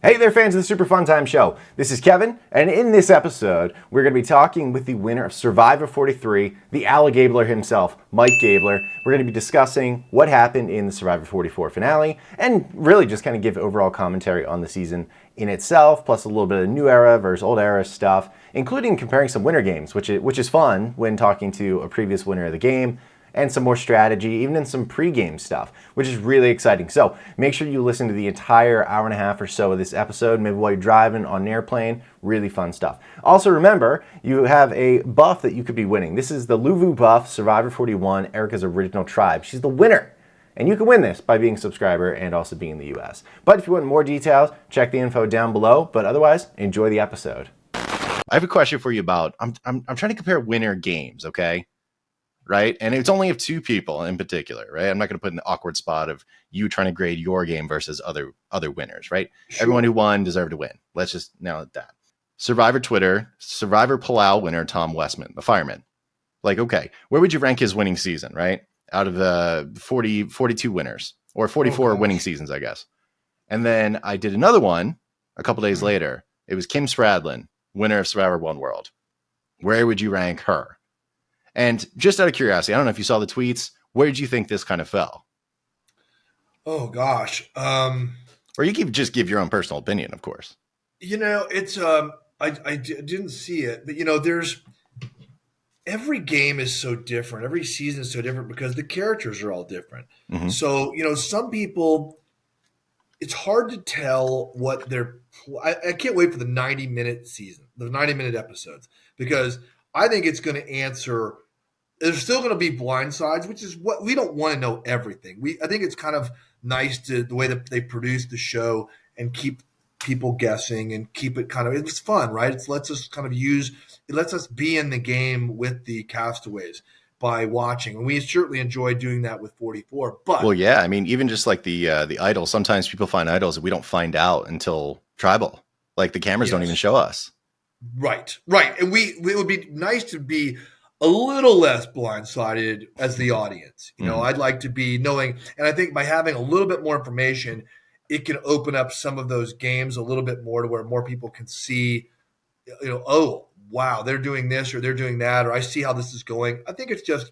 Hey there, fans of the Super Fun Time Show. This is Kevin, and in this episode, we're going to be talking with the winner of Survivor 43, the Al Gabler himself, Mike Gabler. We're going to be discussing what happened in the Survivor 44 finale, and really just kind of give overall commentary on the season in itself, plus a little bit of new era versus old era stuff, including comparing some winner games, which is fun when talking to a previous winner of the game, and some more strategy, even in some pre-game stuff, which is really exciting. So make sure you listen to the entire hour and a half or so of this episode, maybe while you're driving on an airplane. Really fun stuff. Also remember, you have a buff that you could be winning. This is the Luvu buff, Survivor 41, Erica's original tribe. She's the winner. And you can win this by being a subscriber and also being in the US. But if you want more details, check the info down below. But otherwise, enjoy the episode. I have a question for you about, I'm trying to compare winner games, okay? Right? And it's only of two people in particular, right? I'm not going to put in the awkward spot of you trying to grade your game versus other winners, right? Sure. Everyone who won deserved to win. Let's just nail it that. Survivor Twitter, Survivor Palau winner Tom Westman, the fireman. Like, okay, where would you rank his winning season, right? Out of the 42 winners, or 44 winning seasons, I guess. And then I did another one a couple days later. It was Kim Spradlin, winner of Survivor One World. Where would you rank her? And just out of curiosity, I don't know if you saw the tweets. Where did you think this kind of fell? Oh gosh. Or you can just give your own personal opinion, of course. You know, it's I didn't see it, but there's every game is so different. Every season is so different because the characters are all different. Mm-hmm. So, some people, it's hard to tell what they're. I can't wait for the 90-minute season, the 90-minute episodes, because I think it's going to answer. There's still going to be blind sides, which is what we don't want to know everything. I think it's kind of nice to the way that they produce the show and keep people guessing and keep it kind of, it's fun, right? It lets us be in the game with the castaways by watching. And we certainly enjoy doing that with 44. But well, yeah, I mean, even just like the idols, sometimes people find idols that we don't find out until tribal. Like the cameras don't even show us. Right. And it would be nice to be a little less blindsided as the audience. I'd like to be knowing, and I think by having a little bit more information, it can open up some of those games a little bit more to where more people can see, oh, wow, they're doing this or they're doing that, or I see how this is going. I think it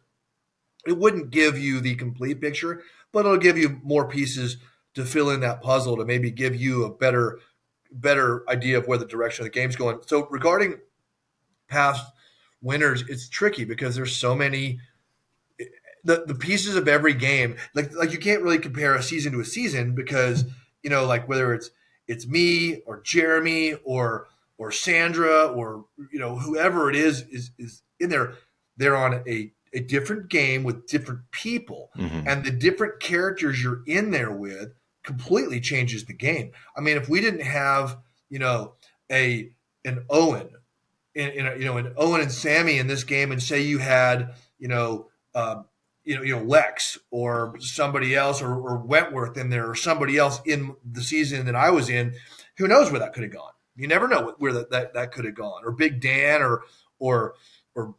wouldn't give you the complete picture, but it'll give you more pieces to fill in that puzzle to maybe give you a better idea of where the direction of the game's going. So regarding past winners, it's tricky because there's so many the pieces of every game. Like you can't really compare a season to a season because like whether it's me or Jeremy or Sandra or whoever it is in there, they're on a different game with different people, and the different characters you're in there with completely changes the game. I mean, if we didn't have an Owen, an Owen and Sammy in this game, and say you had Lex or somebody else or Wentworth in there or somebody else in the season that I was in, who knows where that could have gone? You never know where that could have gone, or Big Dan or who.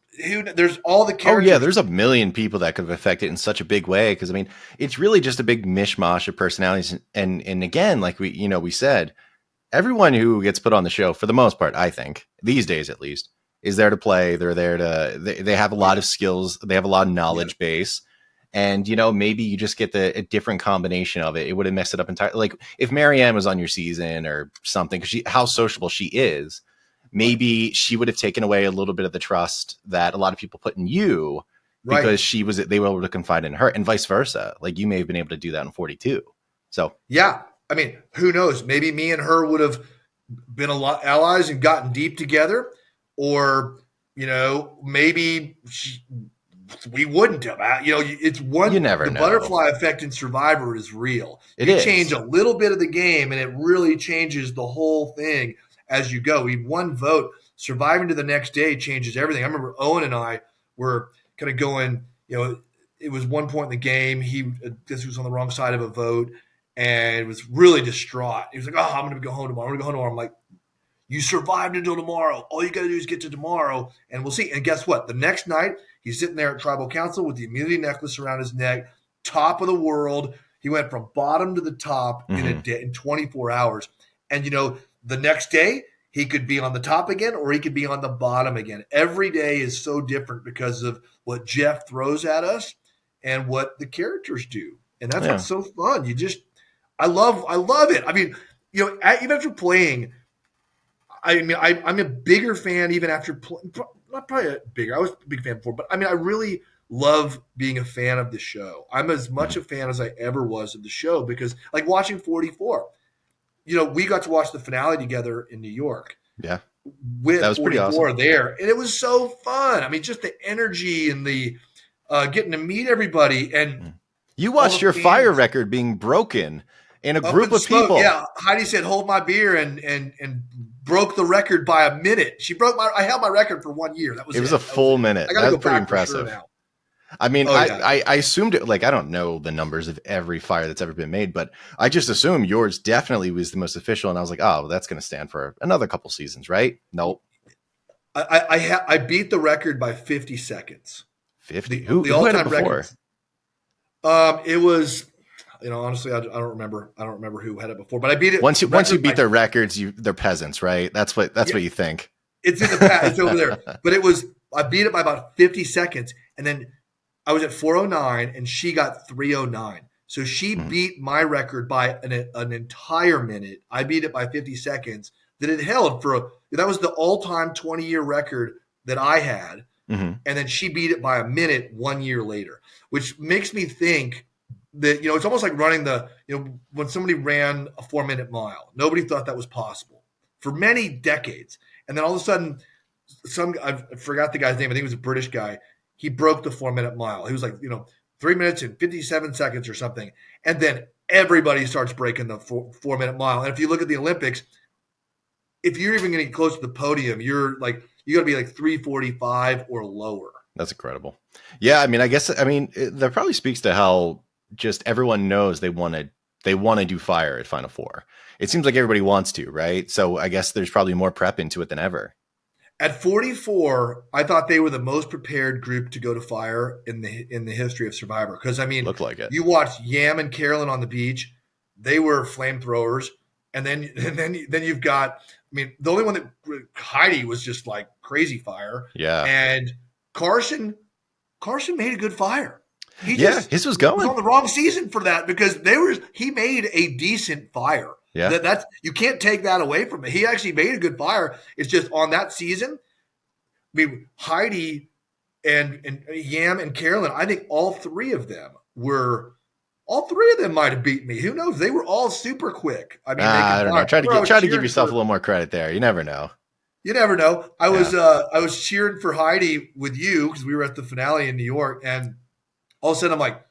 There's all the characters. Oh yeah, there's a million people that could have affected it in such a big way. Because I mean, it's really just a big mishmash of personalities. And again, like we said, everyone who gets put on the show, for the most part, I think these days at least, is there to play. They're there to. They have a lot of skills. They have a lot of knowledge base. And, maybe you just get a different combination of it. It would have messed it up entirely. Like if Marianne was on your season or something, because how sociable she is, maybe she would have taken away a little bit of the trust that a lot of people put in you because they were able to confide in her, and vice versa. Like you may have been able to do that in 42. So, yeah, I mean, who knows? Maybe me and her would have been a lot allies and gotten deep together, or, maybe we wouldn't have. It's one. You never know. The butterfly effect in Survivor is real. You change a little bit of the game, and it really changes the whole thing as you go. One vote surviving to the next day changes everything. I remember Owen and I were kind of going. It was one point in the game. He was on the wrong side of a vote, and was really distraught. He was like, "Oh, I'm going to go home tomorrow. I'm like, you survived until tomorrow. All you got to do is get to tomorrow, and we'll see." And guess what? The next night, he's sitting there at Tribal Council with the immunity necklace around his neck, top of the world. He went from bottom to the top in 24 hours. And the next day he could be on the top again, or he could be on the bottom again. Every day is so different because of what Jeff throws at us and what the characters do, and that's Yeah. what's so fun. I love it. I mean, even after playing, I mean, I'm a bigger fan even after not probably a bigger. I was a big fan before, but I mean, I really love being a fan of the show. I'm as much a fan as I ever was of the show because, like, watching 44, we got to watch the finale together in New York. Yeah. With That was pretty 44 awesome. there, and it was so fun. I mean, just the energy and the getting to meet everybody and You all watched the your fire fans record being broken in a up group in of smoke. people. Yeah, Heidi said, "Hold my beer," and broke the record by a minute. I held my record for 1 year. That was It was a full minute. I got to That go was pretty back for sure impressive. now. I mean, Oh, yeah. I assumed it, like, I don't know the numbers of every fire that's ever been made, but I just assumed yours definitely was the most official. And I was like, oh, well, that's going to stand for another couple seasons, right? Nope. I beat the record by 50 seconds. 50. The Who had it all-time before? record. It was, honestly, I don't remember. I don't remember who had it before, but I beat it. Once you beat their records, they're peasants, right? That's what you think. It's in the past. It's over there. But I beat it by about 50 seconds. And then I was at 409 and she got 309. So she beat my record by an entire minute. I beat it by 50 seconds that it held that was the all-time 20-year record that I had. Mm-hmm. And then she beat it by a minute 1 year later, which makes me think that, it's almost like running when somebody ran a 4-minute mile, nobody thought that was possible for many decades. And then all of a sudden, I forgot the guy's name. I think it was a British guy. He broke the 4-minute mile. He was like, 3 minutes and 57 seconds or something. And then everybody starts breaking the 4-minute mile. And if you look at the Olympics, if you're even getting close to the podium, you got to be like 3:45 or lower. That's incredible. Yeah. I mean, that probably speaks to how just everyone knows they want to do fire at Final Four. It seems like everybody wants to, right? So I guess there's probably more prep into it than ever. At 44, I thought they were the most prepared group to go to fire in the history of Survivor. Because, I mean, Looked like it. You watched Yam and Carolyn on the beach. They were flamethrowers. And then you've got, I mean, the only one that Heidi was just like crazy fire. Yeah. And Carson made a good fire. His was going. He was on the wrong season for that because he made a decent fire. Yeah. That's you can't take that away from him. He actually made a good fire. It's just on that season. I mean, Heidi and Yam and Carolyn, I think all three of them might have beat me. Who knows? They were all super quick. I mean, I don't know. Try to give yourself a little more credit there. You never know. You never know. I was cheering for Heidi with you because we were at the finale in New York, and all of a sudden I'm like,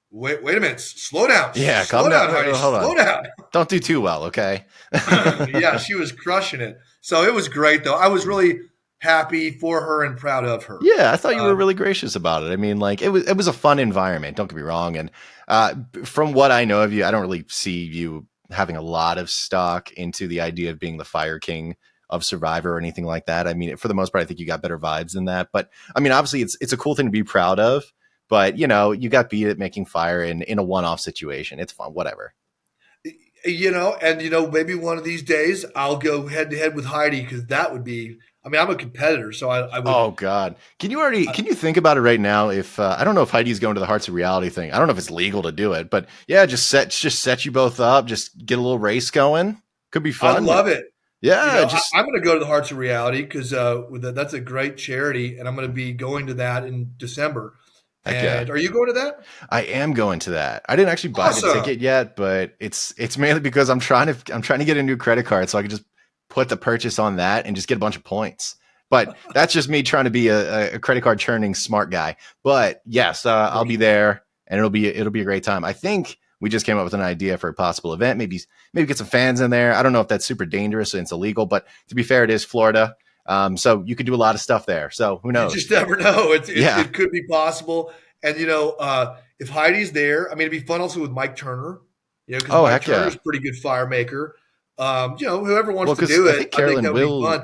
wait a minute, slow down. Yeah, slow down, Heidi. Hold on. Slow down. Don't do too well, okay? Yeah, she was crushing it. So it was great, though. I was really happy for her and proud of her. Yeah, I thought you were really gracious about it. I mean, like it was a fun environment. Don't get me wrong. And from what I know of you, I don't really see you having a lot of stock into the idea of being the Fire King of Survivor or anything like that. I mean, for the most part, I think you got better vibes than that. But I mean, obviously, it's a cool thing to be proud of. But you got beat at making fire in a one-off situation. It's fun, whatever. Maybe one of these days I'll go head to head with Heidi because that would be. I mean, I'm a competitor, so I would. Oh God, can you think about it right now? If I don't know if Heidi's going to the Hearts of Reality thing. I don't know if it's legal to do it, but yeah, just set you both up. Just get a little race going. Could be fun. I love it. Yeah, I'm going to go to the Hearts of Reality because that's a great charity, and I'm going to be going to that in December. And are you going to that? I am going to that. I didn't actually buy the ticket yet, but it's mainly because I'm trying to get a new credit card so I can just put the purchase on that and just get a bunch of points. But that's just me trying to be a credit card churning smart guy. But yes, I'll be there and it'll be a great time. I think we just came up with an idea for a possible event. Maybe get some fans in there. I don't know if that's super dangerous and it's illegal, but to be fair, it is Florida. So you could do a lot of stuff there. So who knows? You just never know. It could be possible. And, if Heidi's there, I mean, it'd be fun also with Mike Turner, because Mike Turner's a pretty good fire maker. Whoever wants to do it, I think that would be fun.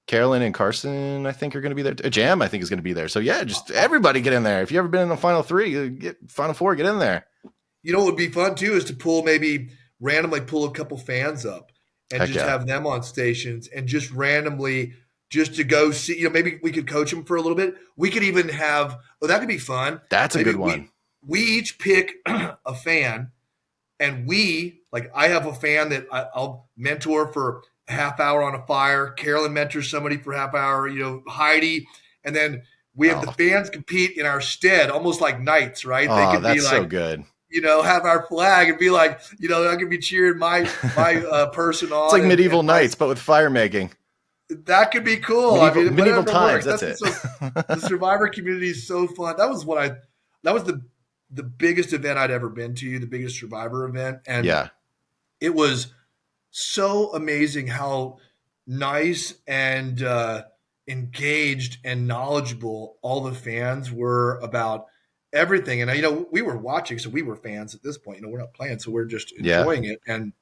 Carolyn and Carson, I think, are going to be there. Jam, I think, is going to be there. So, yeah, just everybody get in there. If you've ever been in the Final Four, get in there. What would be fun, too, is to randomly pull a couple fans up. and Heck just yeah. have them on stations and just randomly just to go see, maybe we could coach them for a little bit. We could even have, that could be fun. That's a Maybe good one. we each pick a fan, and I have a fan that I'll mentor for a half hour on a fire. Carolyn mentors somebody for a half hour, Heidi. And then we have the Oh, fans compete in our stead, almost like knights, right? They oh, can be that's so like, good. have our flag and be like, I could be cheering my person It's on. like medieval and knights, but with fire making. that could be cool. Medieval Whatever times. works. That's it. The Survivor community is so fun. That was the biggest event I'd ever been to, the biggest Survivor event. And Yeah. it was so amazing how nice and engaged and knowledgeable all the fans were about everything. And, we were watching, so we were fans at this point. We're not playing, so we're just Yeah. enjoying it. And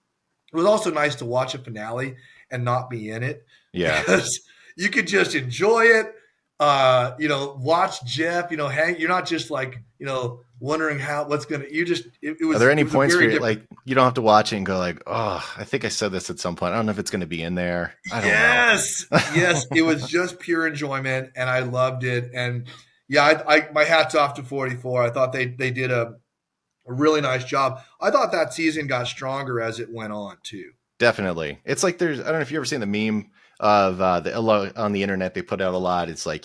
it was also nice to watch a finale and not be in it. Yeah. Because you could just enjoy it. Watch Jeff, hang. You're not just wondering what's going to, it was. Are there any it was points where different. you don't have to watch it and go like, oh, I think I said this at some point. I don't know if it's going to be in there. I don't know. Yes. It was just pure enjoyment, and I loved it. And yeah, my hat's off to 44. I thought they did a really nice job. I thought that season got stronger as it went on too. Definitely. It's like I don't know if you've ever seen the meme of on the internet, they put out a lot. It's like,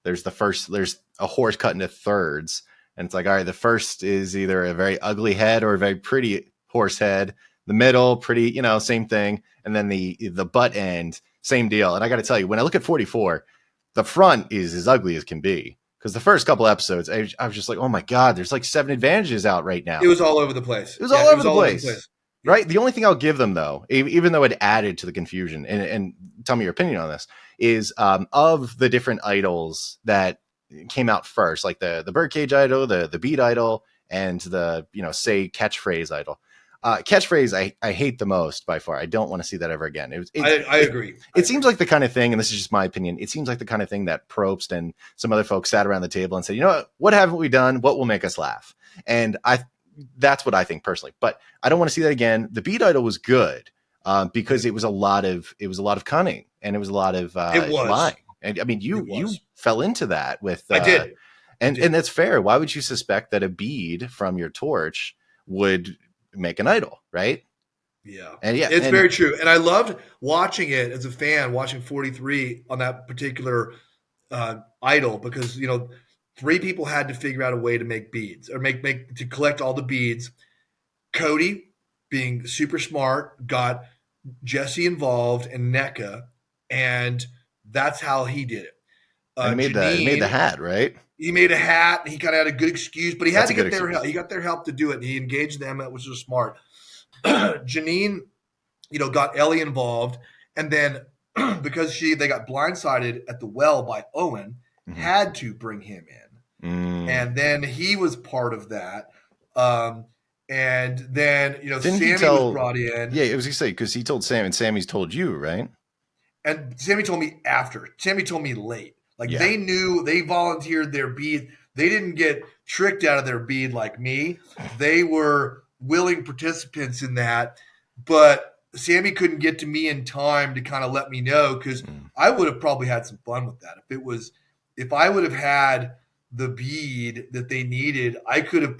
there's a horse cut into thirds. And it's like, all right, the first is either a very ugly head or a very pretty horse head. The middle, pretty, same thing. And then the butt end, same deal. And I got to tell you, when I look at 44, the front is as ugly as can be. Because the first couple episodes, I was just like, oh my God, there's like 7 advantages out right now. It was all over the place. It was all over the place. Right. The only thing I'll give them, though, even though it added to the confusion, and tell me your opinion on this, is of the different idols that came out first, like the birdcage idol, the beat idol, and the say catchphrase idol. Catchphrase I hate the most by far. I don't want to see that ever again. I agree. It seems like the kind of thing, and this is just my opinion, it seems like the kind of thing that Probst and some other folks sat around the table and said, what haven't we done? What will make us laugh? And that's what I think personally, but I don't want to see that again. The beat idol was good because it was a lot of cunning, and it was a lot of lying. And I mean, you fell into that with I did. And that's fair. Why would you suspect that a bead from your torch would make an idol, right? Yeah. And it's very true. And I loved watching it as a fan, watching 43 on that particular idol, because 3 people had to figure out a way to make beads, or to collect all the beads. Cody, being super smart, got Jesse involved and NECA, and that's how he did it. And he made the hat, right? He made a hat, and he kind of had a good excuse, but he had to get their help. He got their help to do it, and he engaged them, which was smart. Janine, got Ellie involved, and then because they got blindsided at the well by Owen, had to bring him in. And then he was part of that. And then, Sammy was brought in. Yeah, it was going to say, because he told Sam, and Sammy's told you, right? And Sammy told me after. Sammy told me late. They knew, they volunteered their bead. They didn't get tricked out of their bead like me. They were willing participants in that. But Sammy couldn't get to me in time to kind of let me know, because I would have probably had some fun with that. If I would have had the bead that they needed, I could have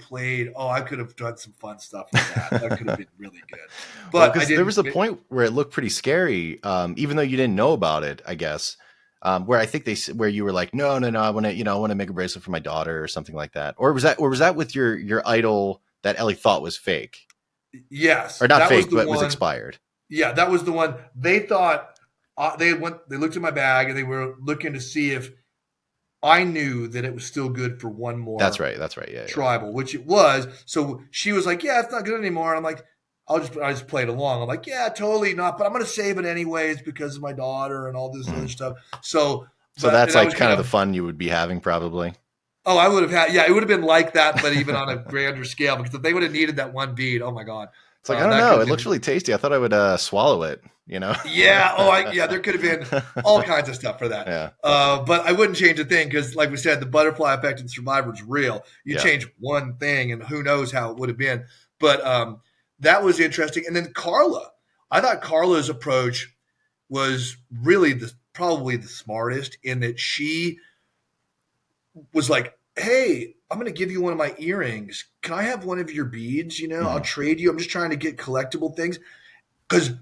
done some fun stuff with that. That could have been really good. But there was a point where it looked pretty scary, even though you didn't know about it, I guess. Where I think where you were like, no, I want to make a bracelet for my daughter or something like that. Or was that with your idol that Ellie thought was fake? Yes. Or not fake, but was expired. Yeah, that was the one. They thought, they looked at my bag, and they were looking to see if I knew that it was still good for one more. That's right. Yeah. Tribal, which it was. So she was like, yeah, it's not good anymore. And I'm like, I just played along. I'm like, yeah, totally not, but I'm going to save it anyways because of my daughter and all this other stuff. So that's like kind of the fun you would be having probably. Oh, I would have had, it would have been like that, but even on a grander scale, because if they would have needed that one bead, oh my God. It's like, I don't know. It looks really tasty. I thought I would swallow it, Yeah. There could have been all kinds of stuff for that. Yeah. But I wouldn't change a thing, because like we said, the butterfly effect in Survivor is real. You change one thing and who knows how it would have been. But that was interesting. And then Carla, I thought Carla's approach was really probably the smartest, in that she was like, "Hey, I'm going to give you one of my earrings. Can I have one of your beads? I'll trade you. I'm just trying to get collectible things." Because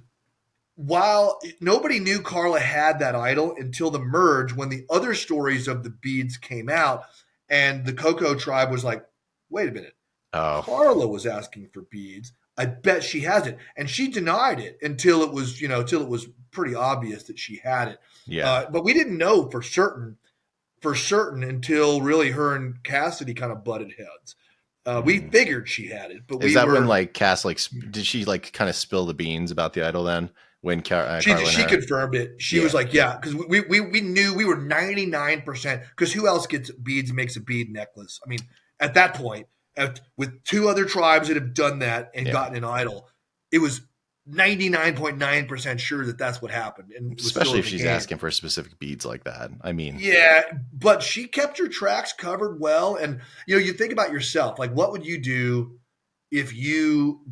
while nobody knew Carla had that idol until the merge, when the other stories of the beads came out, and the Coco tribe was like, "Wait a minute, Oh, Carla was asking for beads. I bet she has it," and she denied it until it was, till it was pretty obvious that she had it. yeah. But we didn't know for certain until really her and Cassidy kind of butted heads. We figured she had it, but Is that when like Cass did she like kind of spill the beans about the idol then when Carolyn she confirmed it. She was like, "Yeah," because we knew, we were 99%. Because who else gets beads and makes a bead necklace? I mean, at that point, with two other tribes that have done that and gotten an idol, it was 99.9% sure that that's what happened. And especially if she's asking for specific beads like that. I mean, yeah, but she kept her tracks covered well. And you think about yourself, like, what would you do if you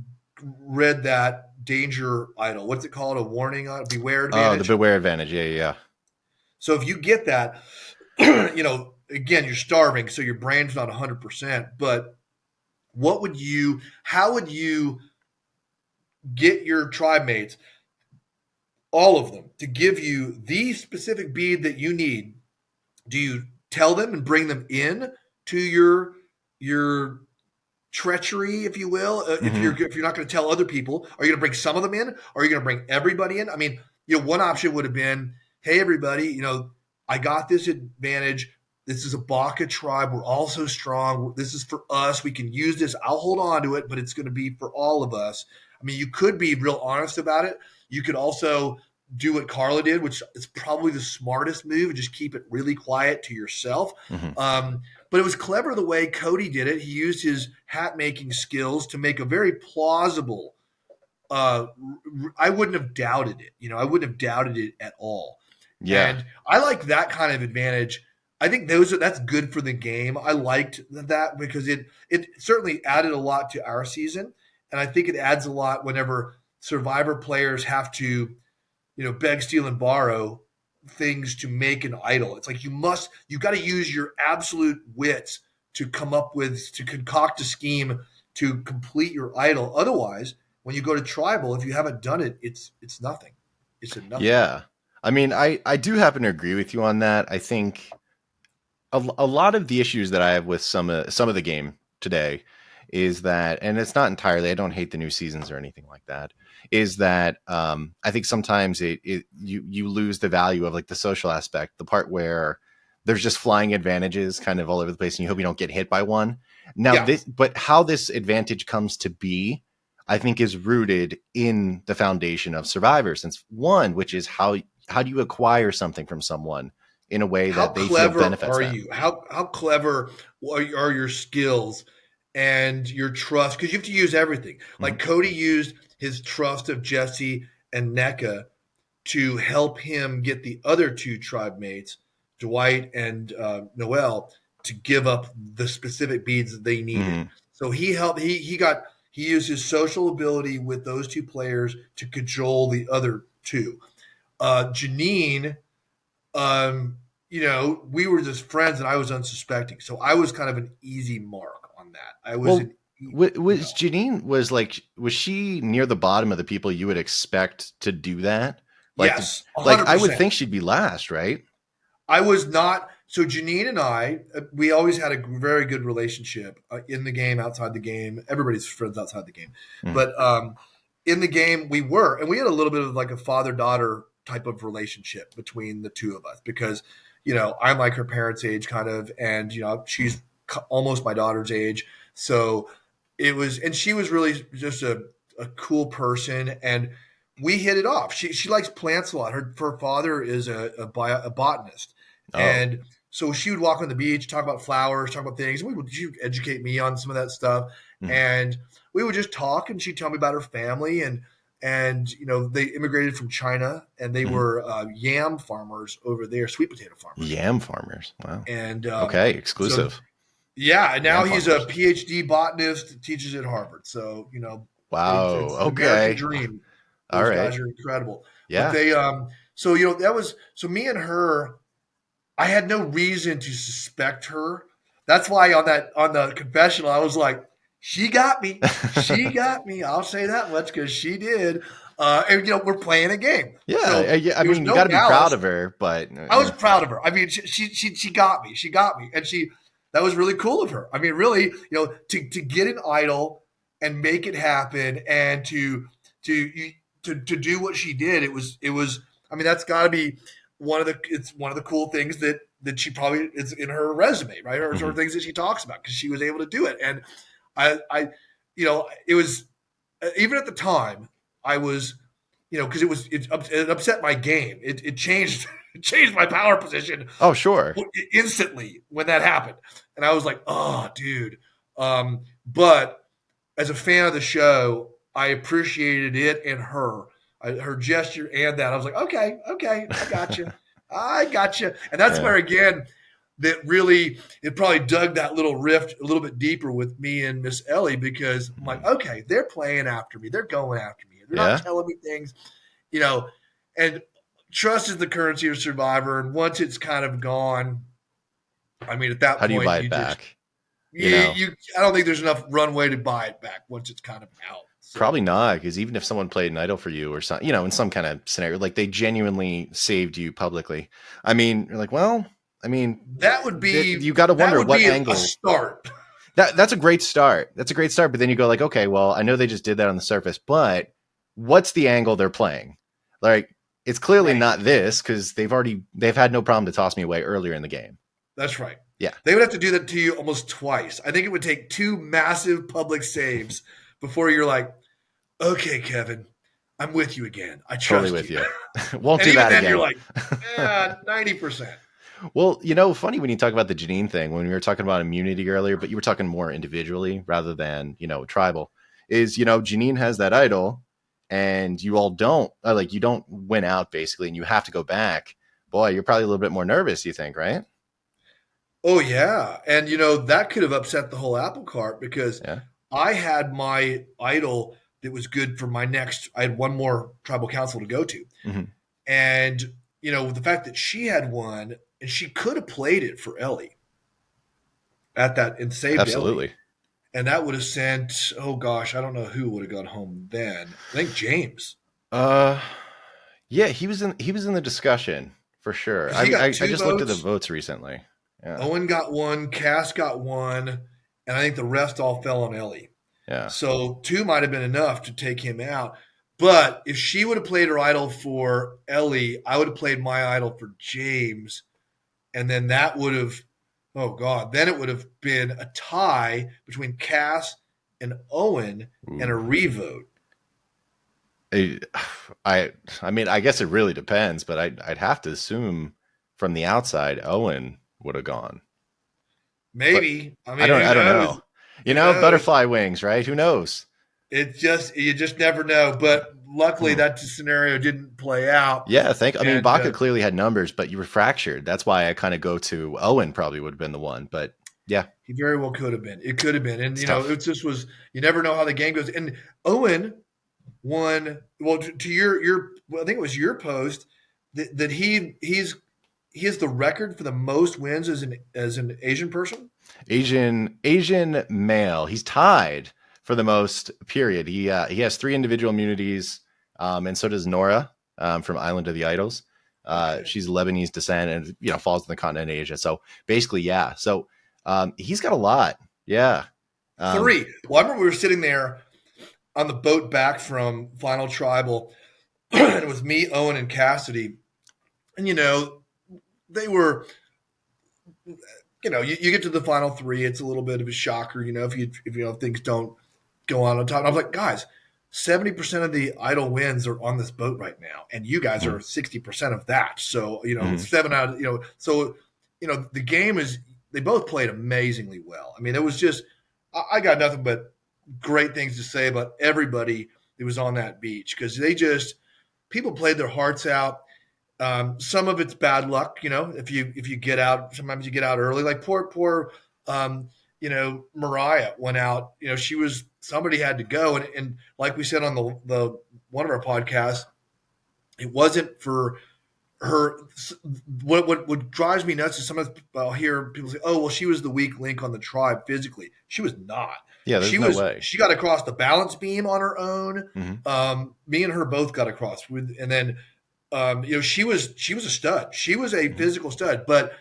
read that danger idol? What's it called? A warning on beware advantage. Oh, the beware advantage. Yeah. So if you get that, again, you're starving, so your brain's not 100%. But how would you get your tribe mates, all of them, to give you the specific bead that you need? Do you tell them and bring them in to your treachery, if you will? If you're not going to tell other people, are you going to bring some of them in? Or are you going to bring everybody in? I mean, one option would have been, "Hey, everybody, I got this advantage. This is a Baka tribe. We're all so strong. This is for us. We can use this. I'll hold on to it, but it's going to be for all of us." I mean, you could be real honest about it. You could also do what Carla did, which is probably the smartest move, and just keep it really quiet to yourself. But it was clever the way Cody did it. He used his hat making skills to make a very plausible. I wouldn't have doubted it. I wouldn't have doubted it at all. Yeah. And I like that kind of advantage. I think that's good for the game. I liked that because it certainly added a lot to our season. And I think it adds a lot whenever Survivor players have to, beg, steal, and borrow things to make an idol. It's like you got to use your absolute wits to concoct a scheme to complete your idol. Otherwise, when you go to tribal, if you haven't done it, it's nothing. It's a nothing. Yeah. I mean, I do happen to agree with you on that. I think a lot of the issues that I have with some of the game today is that, and it's not entirely, I don't hate the new seasons or anything like that, is that I think sometimes you lose the value of like the social aspect, the part where there's just flying advantages kind of all over the place and you hope you don't get hit by one. Now, but how this advantage comes to be, I think, is rooted in the foundation of Survivor, since one, which is how do you acquire something from someone in a way that they feel benefits them? How clever are your skills and your trust? Because you have to use everything. Like Cody used his trust of Jesse and NECA to help him get the other two tribe mates, Dwight and Noel, to give up the specific beads that they needed. So he helped. He used his social ability with those two players to cajole the other two. Janine, we were just friends and I was unsuspecting. So I was kind of an easy mark on that. I was. Janine was she near the bottom of the people you would expect to do that? Like, yes, 100%. Like I would think she'd be last, right? I was not. So Janine and I, we always had a very good relationship in the game, outside the game. Everybody's friends outside the game. But in the game we were. And we had a little bit of like a father-daughter type of relationship between the two of us because, I'm like her parents' age kind of, and, she's almost my daughter's age. So it was, and she was really just a cool person. And we hit it off. She likes plants a lot. Her father is a botanist. Oh. And so she would walk on the beach, talk about flowers, talk about things. She would educate me on some of that stuff. And we would just talk, and she'd tell me about her family. And they immigrated from China, and they were yam farmers over there, sweet potato farmers. Yam farmers. Wow. And okay, exclusive. So, yeah, and now he's a PhD botanist, teaches at Harvard. So, wow. it's okay. American dream. All Those right. guys are incredible. But Yeah. they, so that was so me and her. I had no reason to suspect her. That's why on the confessional, I was like, she got me. She got me. I'll say that much because she did. And we're playing a game, so Yeah. I there was mean, you no got to be proud malice. of her, but I was proud of her. I mean, she got me. She got me, and that was really cool of her. I mean, really, to get an idol and make it happen, and to to do what she did. It was. I mean, that's got to be it's one of the cool things that she probably is in her resume, right? Or sort Mhm. of things that she talks about because she was able to do it. And I it was even at the time I was because it upset my game. It changed it changed my power position Oh, sure. instantly when that happened, and I was like, oh, dude. But as a fan of the show, I appreciated it and her gesture and that. I was like, okay, I got you, I got you, and that's Yeah. where again that really it probably dug that little rift a little bit deeper with me and Miss Ellie because I'm like, Mhm. okay, they're playing after me, they're going after me, they're not Yeah. telling me things, you know, and trust is the currency of Survivor, and once it's kind of gone, I mean, at that How do you point, buy it you just back? you, You know, you I don't think there's enough runway to buy it back once it's kind of out. probably So not, because even if someone played an idol for you or some, in some kind of scenario, like they genuinely saved you publicly. I mean, you're like, well, I mean, you got to that wonder would what be a angle. start. That's a great start. That's a great start. But then you go like, okay, well, I know they just did that on the surface, but what's the angle they're playing? Like, it's clearly Right. not this because they've had no problem to toss me away earlier in the game. That's right. Yeah. They would have to do that to you almost twice. I think it would take two massive public saves before you're like, okay, Kevin, I'm with you again. I Totally trust with you. you. Won't And do even that then, you're again. like, 90%. Well, funny when you talk about the Janine thing, when we were talking about immunity earlier, but you were talking more individually rather than, tribal, is, Janine has that idol and you all don't, like, you don't win out basically, and you have to go back. Boy, you're probably a little bit more nervous, you think, right? Oh, yeah. And, that could have upset the whole apple cart because Yeah. I had my idol that was good for my next, I had one more tribal council to go to. Hmm. And, the fact that she had one and she could have played it for Ellie at that and saved Ellie. Absolutely. And that would have sent, oh gosh, I don't know who would have gone home then. I think James. Uh, yeah, he was in the discussion for sure. Because I he got I two just looked at the votes. votes recently. Yeah. Owen got one, Cass got one, and I think the rest all fell on Ellie. Yeah. So two might have been enough to take him out. But if she would have played her idol for Ellie, I would have played my idol for James. And then that would have, oh God, then it would have been a tie between Cass and Owen and a Ooh. revote. I, I I mean, I guess it really depends, but I'd have to assume from the outside Owen would have gone. But Maybe. I I mean, don't who I don't knows? know. Who knows? Butterfly wings, right? Who knows? You just never know. But luckily, Hmm. that scenario didn't play out. Yeah, I mean, And Baca clearly had numbers, but you were fractured. That's why I kind of go to Owen probably would have been the one. But yeah, he very well could have been. It could have been. And, it's tough. it just was, you never know how the game goes. And Owen won, well, to well, I think it was your post that he has the record for the most wins as an Asian person. Asian male. He's tied for the most period. He has 3 individual immunities, and so does Nora, from Island of the Idols. Okay. She's Lebanese descent and falls in the continent of Asia. So basically, yeah. So he's got a lot. Yeah. Um, Three. Well, I remember we were sitting there on the boat back from Final Tribal, and it was me, Owen, and Cassidy. And they were, you get to the final three, it's a little bit of a shocker, if things don't go on top. And I was like, guys, 70% of the idle wins are on this boat right now, and you guys are 60% of that. So, mhm. 7 out of, so, the game is, they both played amazingly well. I mean, it was just, I got nothing but great things to say about everybody that was on that beach because people played their hearts out. Some of it's bad luck, if you get out, sometimes you get out early. Like poor, Mariah went out. Somebody had to go, and like we said on the one of our podcasts, it wasn't for her. What drives me nuts is sometimes I'll hear people say, "Oh, well, she was the weak link on the tribe physically." She was not. Yeah, there's no way. She got across the balance beam on her own. Mm-hmm. Me and her both got across with, and then she was a stud. She was a Mm-hmm. physical stud. But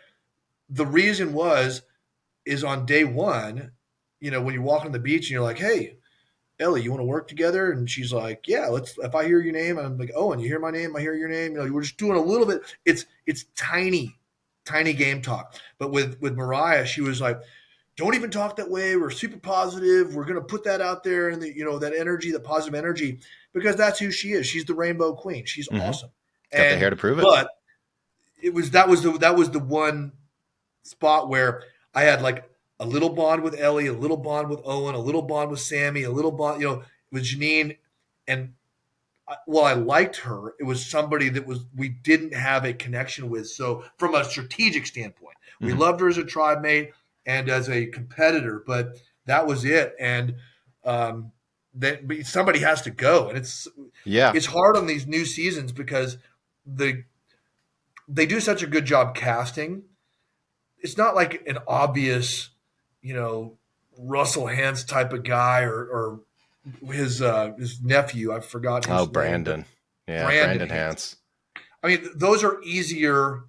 the reason is on day one, when you walk on the beach and you're like, "Hey, Ellie, you want to work together?" And she's like, "Yeah, let's." If I hear your name, and I'm like, "Oh, and you hear my name, I hear your name." We're just doing a little bit. It's tiny, tiny game talk. But with Mariah, she was like, "Don't even talk that way. We're super positive. We're gonna put that out there, and that energy, the positive energy, because that's who she is. She's the Rainbow Queen. She's Mm-hmm. awesome." Got the hair to prove it. But that was the one spot where I had like a little bond with Ellie, a little bond with Owen, a little bond with Sammy, a little bond, with Janine. And while I liked her, it was somebody that we didn't have a connection with. So from a strategic standpoint, we Mm-hmm. loved her as a tribe mate and as a competitor, but that was it. And that somebody has to go, and Yeah. it's hard on these new seasons because they do such a good job casting. It's not like an obvious, Russell Hantz type of guy or his nephew. I forgot Oh, his name, but Brandon. Yeah, Brandon Brandon Hantz. Hantz. I mean, those are easier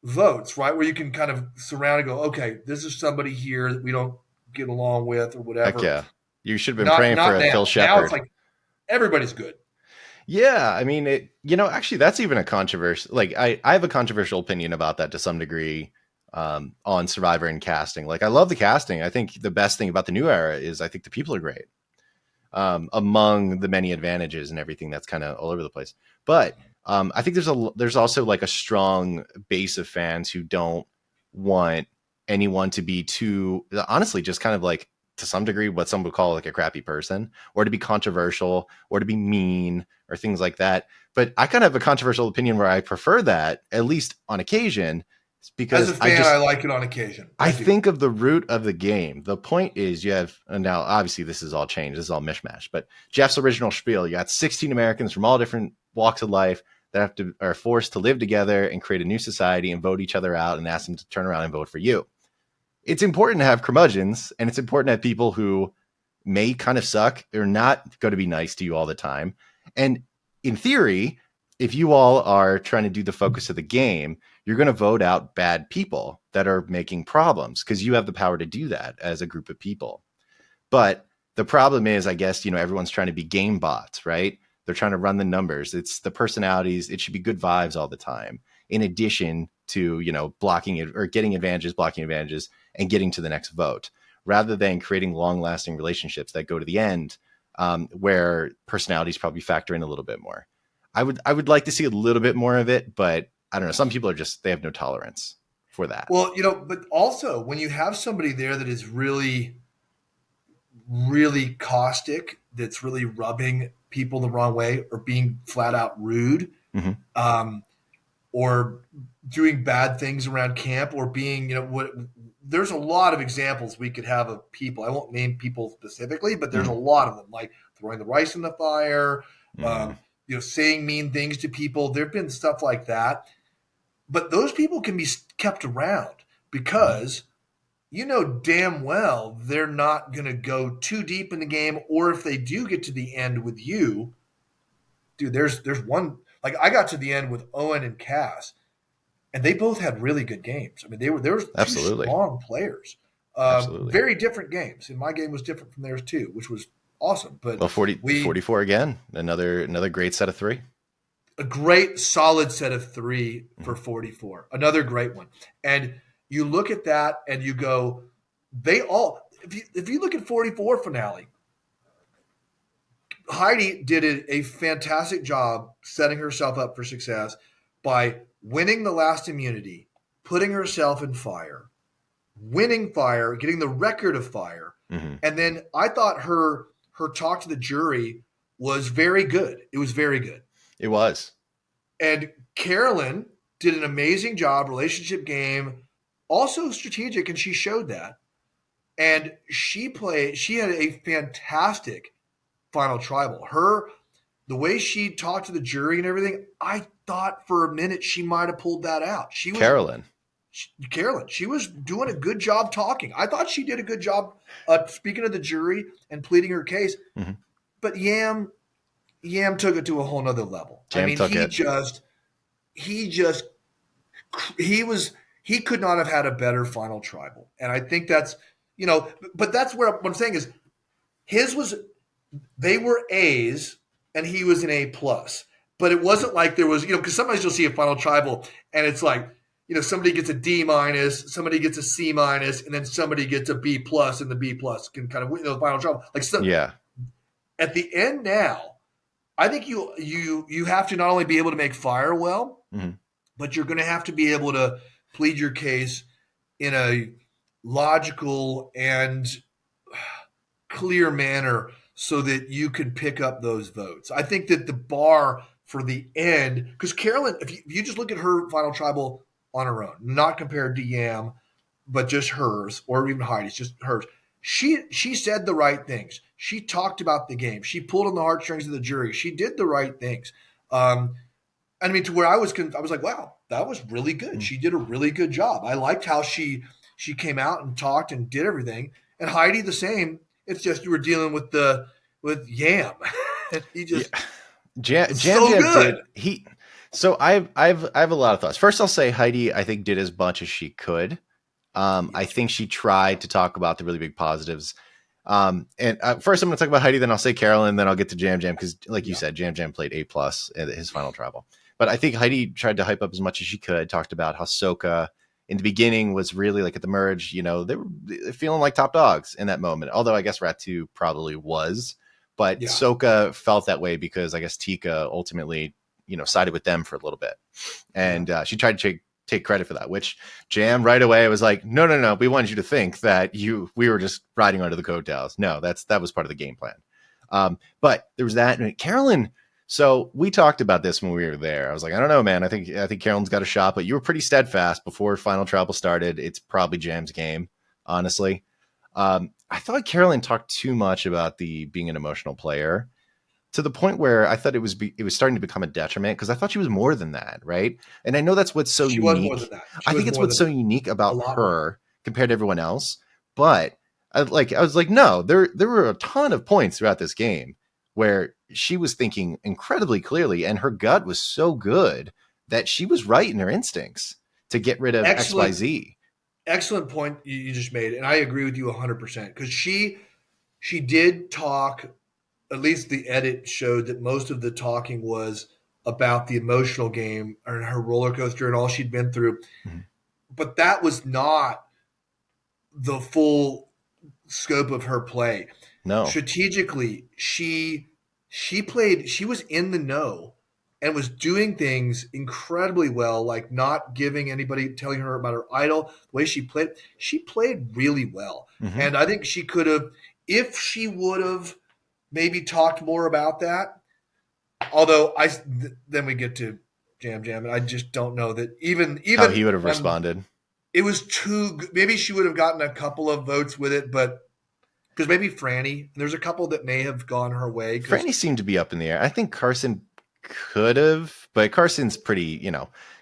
votes, right? Where you can kind of surround and go, okay, this is somebody here that we don't get along with or Heck whatever. yeah. You should have been Not praying for not a now. Phil Now it's Shepherd. like everybody's good. Yeah, I mean, actually, that's even a controversial. Like, I have a controversial opinion about that to some degree, on Survivor and casting. Like, I love the casting. I think the best thing about the new era is I think the people are great, among the many advantages and everything that's kind of all over the place. But I think there's also like a strong base of fans who don't want anyone to be too, honestly, just kind of like to some degree what some would call like a crappy person, or to be controversial, or to be mean, or things like that. But I kind of have a controversial opinion where I prefer that, at least on occasion, As a because fan, I like it on occasion. I I do. think of the root of the game. The point is you have, and now obviously this is all changed. This is all mishmash, but Jeff's original spiel, you got 16 Americans from all different walks of life that are forced to live together and create a new society and vote each other out and ask them to turn around and vote for you. It's important to have curmudgeons, and it's important to have people who may kind of suck or not going to be nice to you all the time. And in theory, if you all are trying to do the focus of the game, you're going to vote out bad people that are making problems because you have the power to do that as a group of people. But the problem is, I guess, everyone's trying to be game bots, right? They're trying to run the numbers. It's the personalities. It should be good vibes all the time, in addition to, blocking it or getting advantages, blocking advantages, and getting to the next vote, rather than creating long lasting relationships that go to the end, where personalities probably factor in a little bit more. I would like to see a little bit more of it, but I don't know. Some people they have no tolerance for that. Well, but also when you have somebody there that is really, really caustic, that's really rubbing people the wrong way or being flat out rude, Mm-hmm. or doing bad things around camp, or being, there's a lot of examples we could have of people. I won't name people specifically, but there's a Mm-hmm. lot of them, like throwing the rice in the fire, Mm-hmm. saying mean things to people. There've been stuff like that, but those people can be kept around because damn well they're not going to go too deep in the game, or if they do get to the end with you, dude, there's one, like I got to the end with Owen and Cass, and they both had really good games. I mean, there was two Absolutely. strong players, Absolutely. very different games, and my game was different from theirs too, which was awesome. But Well, 44 again, another great set of three. a great solid set of three for 44, another great one. And you look at that and you go, they all. If you look at 44 finale, Heidi did a fantastic job setting herself up for success by winning the last immunity, putting herself in fire, winning fire, getting the record of fire. Mm-hmm. And then I thought her talk to the jury was very good. It was very good. It was. And Carolyn did an amazing job, relationship game, also strategic, and she showed that. And she had a fantastic final tribal. Her the way she talked to the jury and everything, I thought for a minute she might have pulled that out. Carolyn. Carolyn, she was doing a good job talking. I thought she did a good job speaking to the jury and pleading her case. Mm-hmm. But Yam took it to a whole nother level. Jam I mean, took it. He could not have had a better final tribal. And I think that's, but that's what I'm saying is they were A's and he was an A plus. But it wasn't like there was, because sometimes you'll see a final tribal and it's like, somebody gets a D minus, somebody gets a C minus, and then somebody gets a B plus, and the B plus can kind of win the final tribal. Yeah. At the end now, I think you have to not only be able to make fire well, mm-hmm. but you're going to have to be able to plead your case in a logical and clear manner so that you can pick up those votes. I think that the bar for the end, because Carolyn, if you just look at her final tribal on her own, not compared to Yam, but just hers, or even Heidi's, just hers. She said the right things. She talked about the game. She pulled on the heartstrings of the jury. She did the right things. I mean, to where I was like, wow, that was really good. Mm-hmm. She did a really good job. I liked how she came out and talked and did everything. And Heidi the same. It's just you were dealing with Yam. He just Jam so good. did So I've a lot of thoughts. First, I'll say Heidi, I think, did as much as she could. I think she tried to talk about the really big positives. And first, I'm going to talk about Heidi, then I'll say Carolyn, then I'll get to Jam because, like you said, Jam played A plus at his final tribal. But I think Heidi tried to hype up as much as she could. Talked about how Soka in the beginning was really like at the merge. They were feeling like top dogs in that moment. Although I guess Ratu probably was, but Soka felt that way because I guess Tika ultimately sided with them for a little bit, and she tried to take credit for that, which Jam right away was like, no, we wanted you to think that we were just riding under the coattails. No, that was part of the game plan. But there was that, and Carolyn. So we talked about this when we were there. I was like, I don't know, man. I think Carolyn's got a shot, but you were pretty steadfast before final tribal started. It's probably Jam's game, honestly. I thought Carolyn talked too much about being an emotional player, to the point where I thought it was starting to become a detriment, because I thought she was more than that, right? And I know that's what's so unique. Was more than that. I think it's what's so unique about her compared to everyone else. But I was like, no, there were a ton of points throughout this game where she was thinking incredibly clearly, and her gut was so good that she was right in her instincts to get rid of XYZ. Excellent point you just made, and I agree with you 100%, because she did talk. At least the edit showed that most of the talking was about the emotional game and her roller coaster and all she'd been through. Mm-hmm. But that was not the full scope of her play. No. Strategically, she was in the know and was doing things incredibly well, like not giving anybody, telling her about her idol, the way she played really well. Mm-hmm. And I think she could have, if she would have maybe talked more about that. Although then we get to Jam, and I just don't know that even how he would have responded. It was too. Maybe she would have gotten a couple of votes with it, but because maybe Franny, there's a couple that may have gone her way. Franny seemed to be up in the air. I think Carson could have, but Carson's pretty.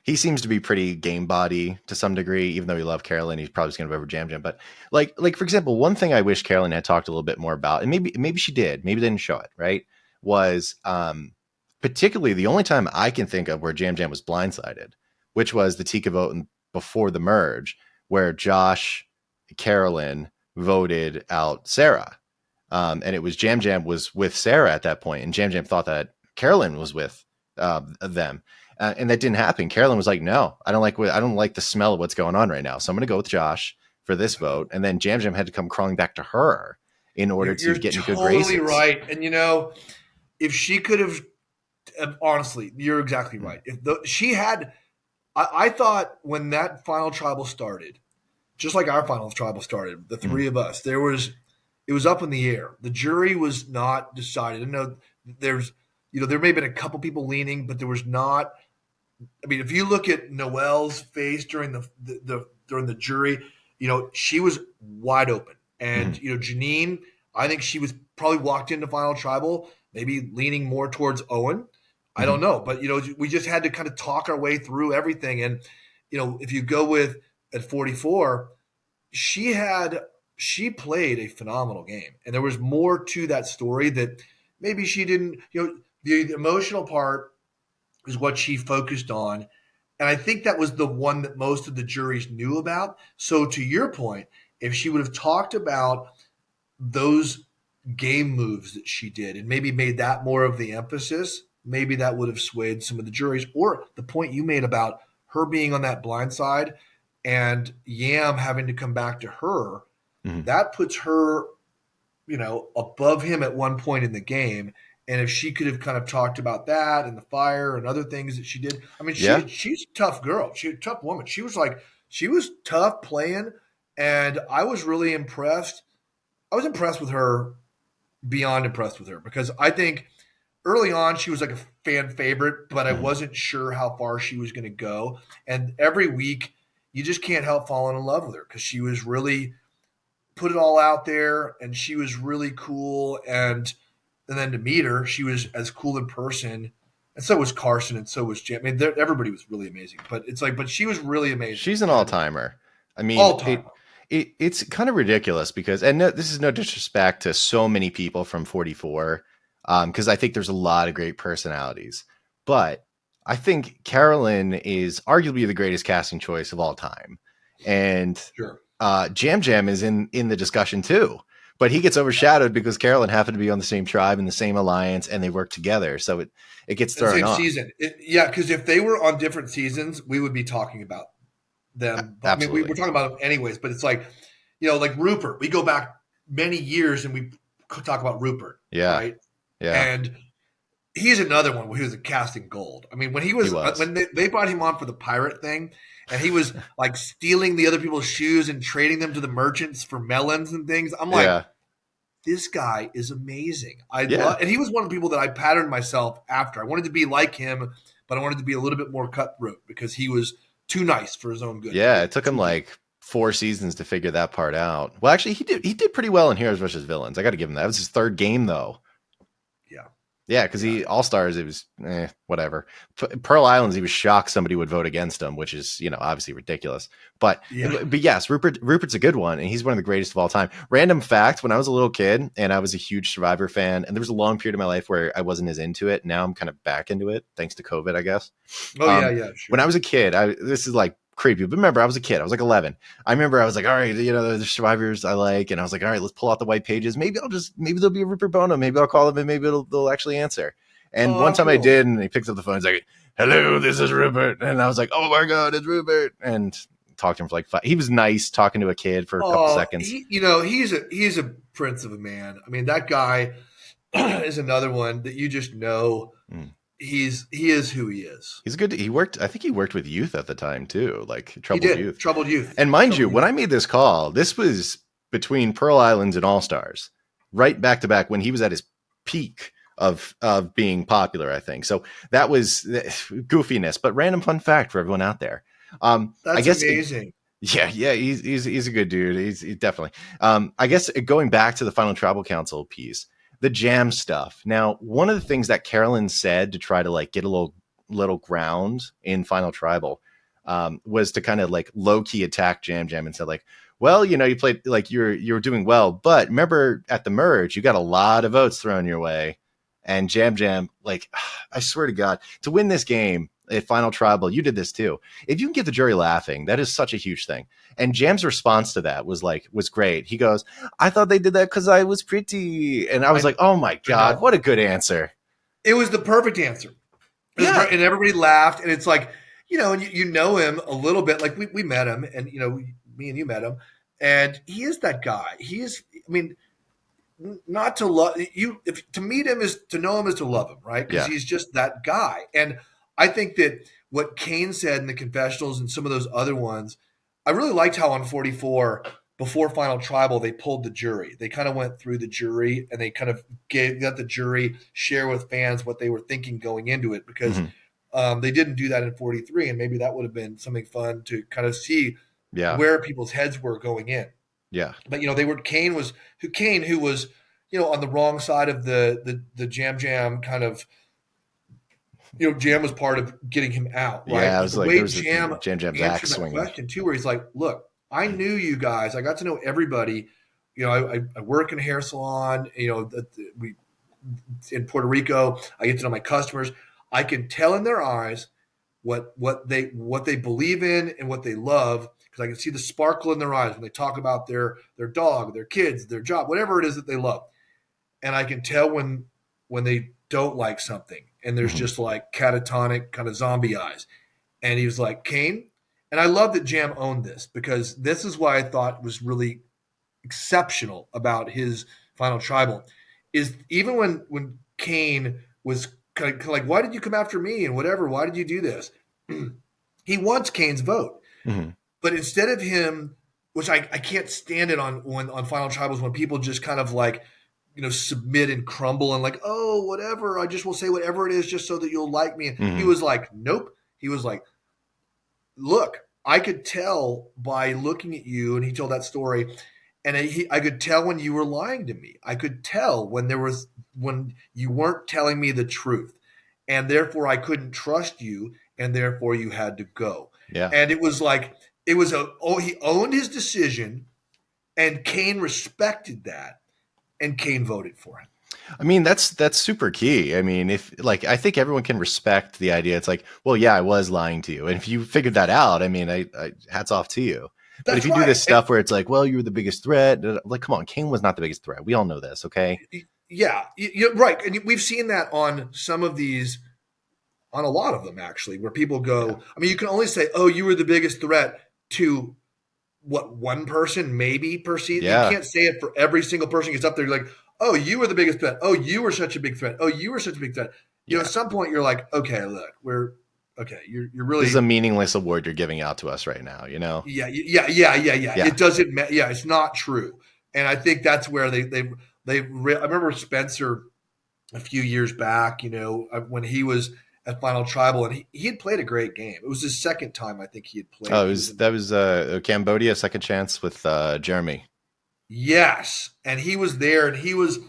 He seems to be pretty game body to some degree, even though he loved Carolyn. He's probably going to go over Jam. But like for example, one thing I wish Carolyn had talked a little bit more about, and maybe she did, maybe they didn't show it, right? Was particularly the only time I can think of where Jam was blindsided, which was the Tika vote before the merge, where Josh, Carolyn voted out Sarah. And it was Jam was with Sarah at that point, and Jam thought that Carolyn was with them. And that didn't happen. Carolyn was like, no, I don't like the smell of what's going on right now. So I'm going to go with Josh for this vote. And then Jam had to come crawling back to her in order to get in good graces. You're totally right. And if she could have, honestly, you're exactly right. If she had, I thought when that final tribal started, just like our final tribal started, the three of us, it was up in the air. The jury was not decided. I know there may have been a couple people leaning, but there was not. I mean, if you look at Noelle's face during the jury, she was wide open. And, Janine, I think she was probably walked into final tribal maybe leaning more towards Owen. I Mhm. don't know, but we just had to kind of talk our way through everything. And if you go with at 44, she had she played a phenomenal game, and there was more to that story that maybe she didn't. The emotional part is what she focused on, and I think that was the one that most of the juries knew about. So to your point, if she would have talked about those game moves that she did and maybe made that more of the emphasis, maybe that would have swayed some of the juries. Or the point you made about her being on that blind side and Yam having to come back to her, Mhm. that puts her, above him at one point in the game. And if she could have kind of talked about that and the fire and other things that she did, I mean, Yeah. she's a tough girl. She's a tough woman. She was tough playing, and I was really impressed. I was impressed with her, beyond impressed with her, because I think early on she was like a fan favorite, but I Mhm. wasn't sure how far she was going to go. And every week, you just can't help falling in love with her because she was really put it all out there, and she was really cool. And then to meet her, she was as cool in person, and so was Carson, and so was Jim. I mean, everybody was really amazing. But but she was really amazing, She's an and all-timer. I mean, all time. it's kind of ridiculous because, and no, this is no disrespect to so many people from 44, because I think there's a lot of great personalities, but I think Carolyn is arguably the greatest casting choice of all time, and Sure. Jam Jam is in the discussion too, but he gets overshadowed because Carolyn happened to be on the same tribe and the same alliance, and they work together, so it gets And thrown same off. season. Yeah, because if they were on different seasons, we would be talking about them. But I mean, we're Absolutely. talking about them anyways. But it's like, like Rupert. We go back many years and we could talk about Rupert, Yeah. right? Yeah. And he's another one where he was a casting gold. I mean, when He was. they brought him on for the pirate thing, and he was like stealing the other people's shoes and trading them to the merchants for melons and things. I'm like, Yeah. this guy is amazing. I Yeah. love, and he was one of the people that I patterned myself after. I wanted to be like him, but I wanted to be a little bit more cutthroat because he was too nice for his own good. Yeah, it took him Too good. like 4 seasons to figure that part out. Well, actually, he did pretty well in Heroes versus Villains. I got to give him that. It was his third game though. Yeah, Yeah, because yeah, he All Stars, it was whatever. Pearl Islands, he was shocked somebody would vote against him, which is obviously ridiculous. But yeah. but yes, Rupert's a good one, and he's one of the greatest of all time. Random fact: when I was a little kid, and I was a huge Survivor fan, and there was a long period of my life where I wasn't as into it. Now I'm kind of back into it, thanks to COVID, I guess. Oh yeah, yeah, When I sure. was a kid, this is like creepy, but remember, I was a kid. I was like 11. I remember I was like, all right, the survivors I like, and I was like, all right, let's pull out the white pages. Maybe there'll be a Rupert Bono. Maybe I'll call them, and maybe they'll actually answer. And Oh, one how time I cool. did, and he picks up the phone. He's like, "Hello, this is Rupert," and I was like, "Oh my god, it's Rupert!" And talked to him for like 5. He was nice talking to a kid for a couple Oh, seconds. he's a prince of a man. I mean, that guy is another one that you just know Mm. he is who he is. He's good. He worked. I think he worked with youth at the time too, like He troubled did youth. troubled youth, And mind you, troubled when youth. I made this call, this was between Pearl Islands and All Stars, right back to back when he was at his peak of being popular, I think. So that was goofiness, but random fun fact for everyone out there. I That's guess amazing. yeah, he's a good dude. He's definitely. I guess going back to the final tribal council piece, the jam stuff. Now, one of the things that Carolyn said to try to like get a little ground in final tribal was to kind of like low key attack Jam Jam and said like, well, you played like you're doing well, but remember at the merge you got a lot of votes thrown your way, and Jam Jam like, I swear to God, to win this game at final tribal, you did this too. If you can get the jury laughing, that is such a huge thing. And Jam's response to that was great. He goes, I thought they did that because I was pretty. And I was I like, oh my I God, know what a good answer. it was the perfect answer. Yeah. And everybody laughed, and it's like and you know him a little bit. Like we met him, and me and you met him, and he is that guy. He is. I mean, not to love you. If to meet him is to know him is to love him, right? Because Yeah. he's just that guy. And I think that what Kane said in the confessionals and some of those other ones, I really liked how on 44 before final tribal they pulled the jury. They kind of went through the jury and they kind of let the jury share with fans what they were thinking going into it because Hmm. they didn't do that in 43, and maybe that would have been something fun to kind of see Yeah. where people's heads were going in. Yeah. But they were Kane, who was on the wrong side of the Jam kind of, Jam was part of getting him out, right? Yeah, it But was the like there way was a Jam Jam's answered axe that swinging. question too, where he's like, "Look, I knew you guys. I got to know everybody. I work in a hair salon. We in Puerto Rico. I get to know my customers. I can tell in their eyes what they believe in and what they love because I can see the sparkle in their eyes when they talk about their dog, their kids, their job, whatever it is that they love, and I can tell when they don't like something and there's Mhm. just like catatonic kind of zombie eyes. And he was like, Kane. And I love that Jam owned this because this is why I thought was really exceptional about his final tribal is even when Kane was kind of like, why did you come after me and whatever? Why did you do this? He wants Kane's vote. Mhm. But instead of him, which I can't stand it on final tribals when people just kind of like, submit and crumble and like, oh, whatever. I just will say whatever it is just so that you'll like me. He Mhm. was like, nope. He was like, look, I could tell by looking at you, and he told that story, and I could tell when you were lying to me. I could tell when you weren't telling me the truth, and therefore I couldn't trust you, and therefore you had to go. Yeah. And it was like he owned his decision, and Kane respected that, and Kane voted for him. I mean, that's super key. I mean, if like I think everyone can respect the idea. It's like, well, yeah, I was lying to you, and if you figured that out, I mean, I hats off to you. But if That's you do right. this stuff where it's like, well, you were the biggest threat, like, come on, Kane was not the biggest threat. We all know this, okay? Yeah, you're right. And we've seen that on some of these, on a lot of them actually, where people Yeah, go, I mean, you can only say, oh, you were the biggest threat to what one person maybe perceived. You yeah, can't say it for every single person who gets up there. You're like, oh, you were the biggest threat. Oh, you were such a big threat. Oh, you were such a big threat. At yeah. some point you're like, okay, look, we're okay. You're This is a really, meaningfess award you're giving out to us right now. You know? yeah. Yeah. It doesn't matter. Yeah, it's not true. And I think that's where I remember Spencer a few years back, when he was at Final Tribal, and he had played a great game. It was his second time I think he had played. Oh, it He was was in that was Cambodia second chance with Jeremy. yes, and he was there, and he was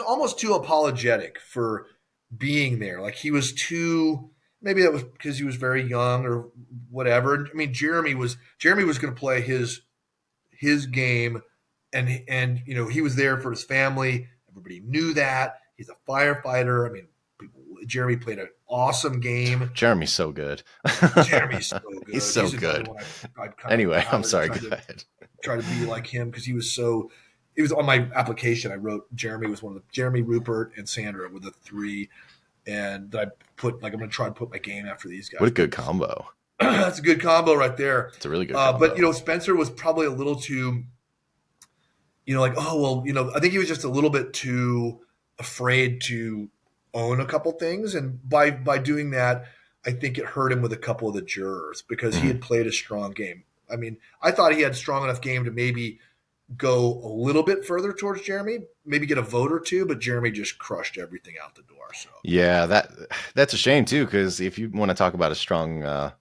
almost too apologetic for being there. Like he was too. Maybe that was because he was very young or whatever. I mean, Jeremy was going to play his game, and he was there for his family. Everybody knew that he's a firefighter. I mean, Jeremy played an awesome game. Jeremy's so good. Jeremy's so He's good. so He's another good. one I'd kind of Anyway, I'm touted and sorry. tried Go to ahead. try to be like him because he was so. It was on my application. I wrote Jeremy was one of the Jeremy, Rupert, and Sandra were the three, and I put like I'm going to try to put my game after these guys. What a good combo. That's a good combo right there. It's a really good But combo. Spencer was probably a little too, like, oh well, I think he was just a little bit too afraid to own a couple things, and by doing that, I think it hurt him with a couple of the jurors because he Mhm. had played a strong game. I mean, I thought he had strong enough game to maybe go a little bit further towards Jeremy, maybe get a vote or two, but Jeremy just crushed everything out the door. So Yeah, that's a shame too, because if you want to talk about a strong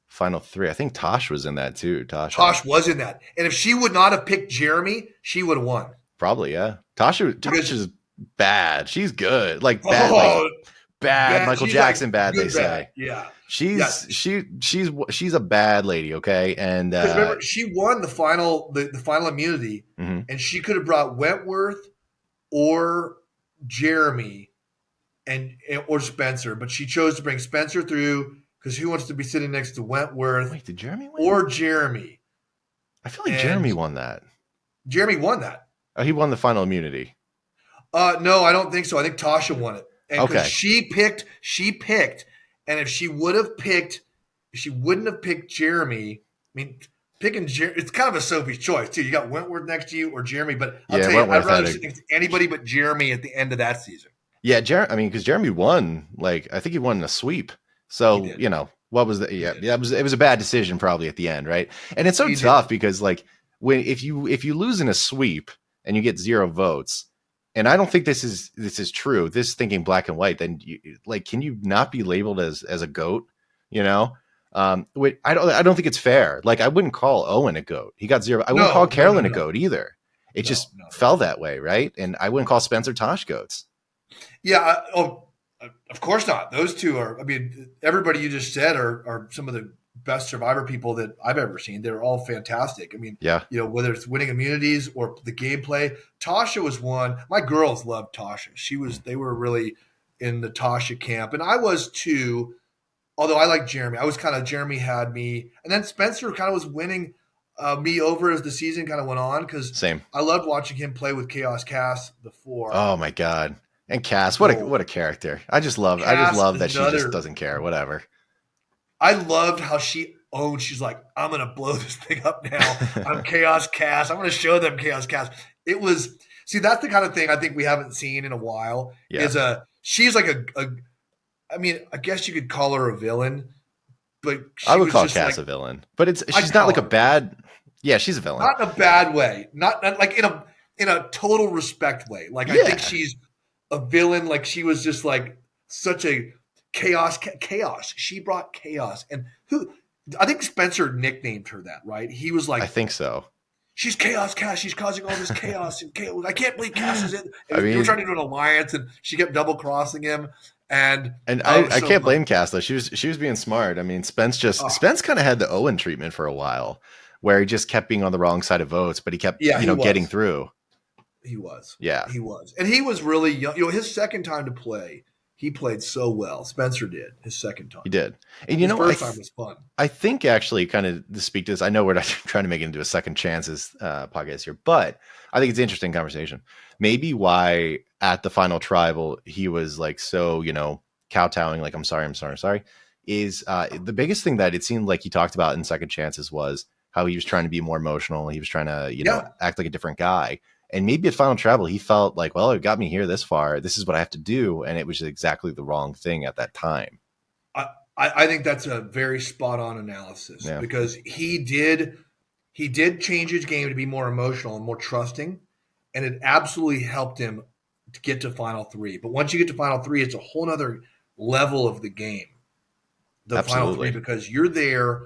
final three, I think Tosh was in that too. Tasha. Tosh was in that, and if she would not have picked Jeremy, she would have won Probably, yeah. Tasha because is bad. She's good. Like bad, like oh, bad bad. Michael She's like Jackson bad, they good bad. say. Yeah. Yeah. She's a bad lady, okay? And Because remember, she won the final immunity, mhm. and she could have brought Wentworth or Jeremy or Spencer, but she chose to bring Spencer through because who wants to be sitting next to Wentworth Wait, did Jeremy win? or Jeremy? I feel like And Jeremy won that. Jeremy won that. Oh, he won the final immunity. No, I don't think so. I think Tasha won it, and because Okay. she picked, and if she wouldn't have picked Jeremy. I mean, picking Jeremy, it's kind of a Sophie's choice too. You got Wentworth next to you or Jeremy, but I'll Yeah, tell you, I'd Wentworth rather had sit next to anybody but Jeremy at the end of that season. Yeah, I mean, because Jeremy won, like I think he won in a sweep. He So did. what was the? Yeah, it was a bad decision probably at the end, right? And it's so He tough did. because like if you lose in a sweep and you get 0 votes, and I don't think this is true. This is thinking black and white. Then can you not be labeled as a goat? You know, I don't think it's fair. Like I wouldn't call Owen a goat. He got 0. I wouldn't call No, no, no, Carolyn a no. goat either. it just no. fell that way, right? And I wouldn't call Spencer Tosh goats. Yeah. Of course not. Those two are. I mean, everybody you just said are some of the best Survivor people that I've ever seen. They're all fantastic. I mean, Yeah. whether it's winning immunities or the gameplay. Tasha was one. My girls loved Tasha. They were really in the Tasha camp, and I was too. Although I like Jeremy, Jeremy had me, and then Spencer kind of was winning me over as the season kind of went on because Same. I loved watching him play with Chaos Cass before. Oh my God. And Cass, Gold. what a character. I just love Cass is that she just doesn't care. Whatever. I loved how she owned. She's like, I'm gonna blow this thing up now. I'm Chaos Cass. I'm gonna show them Chaos Cass. It was that's the kind of thing I think we haven't seen in a while. Yeah. She's like a I mean, I guess you could call her a villain, but I would call Cass a villain. But she's not like a bad. Yeah, she's a villain. Not in a bad way. Not like in a total respect way. Like I think she's a villain. Like she was just like such a chaos. She brought chaos. And I think Spencer nicknamed her that, right? He was like, I think so. She's Chaos Cass. She's causing all this chaos and chaos. I can't believe Cass is in. I mean, they were trying to do an alliance, and she kept double crossing him. And I can't blame Cass though. She was being smart. I mean, Spence kind of had the Owen treatment for a while, where he just kept being on the wrong side of votes, but he kept getting through. He was, and he was really young. His second time to play, he played so well. Spencer did his second time. He did, and his first time was fun. I think actually, kind of to speak to this, I know we're not trying to make it into a second chances podcast here, but I think it's an interesting conversation. Maybe why at the final tribal he was like so kowtowing, like I'm sorry, is the biggest thing that it seemed like he talked about in second chances was how he was trying to be more emotional. He was trying to act like a different guy. And maybe at final travel, he felt like, well, it got me here this far. This is what I have to do. And it was exactly the wrong thing at that time. I think that's a very spot on analysis because he did change his game to be more emotional and more trusting. And it absolutely helped him to get to final three. But once you get to final three, it's a whole nother level of the game. The final three, because you're there.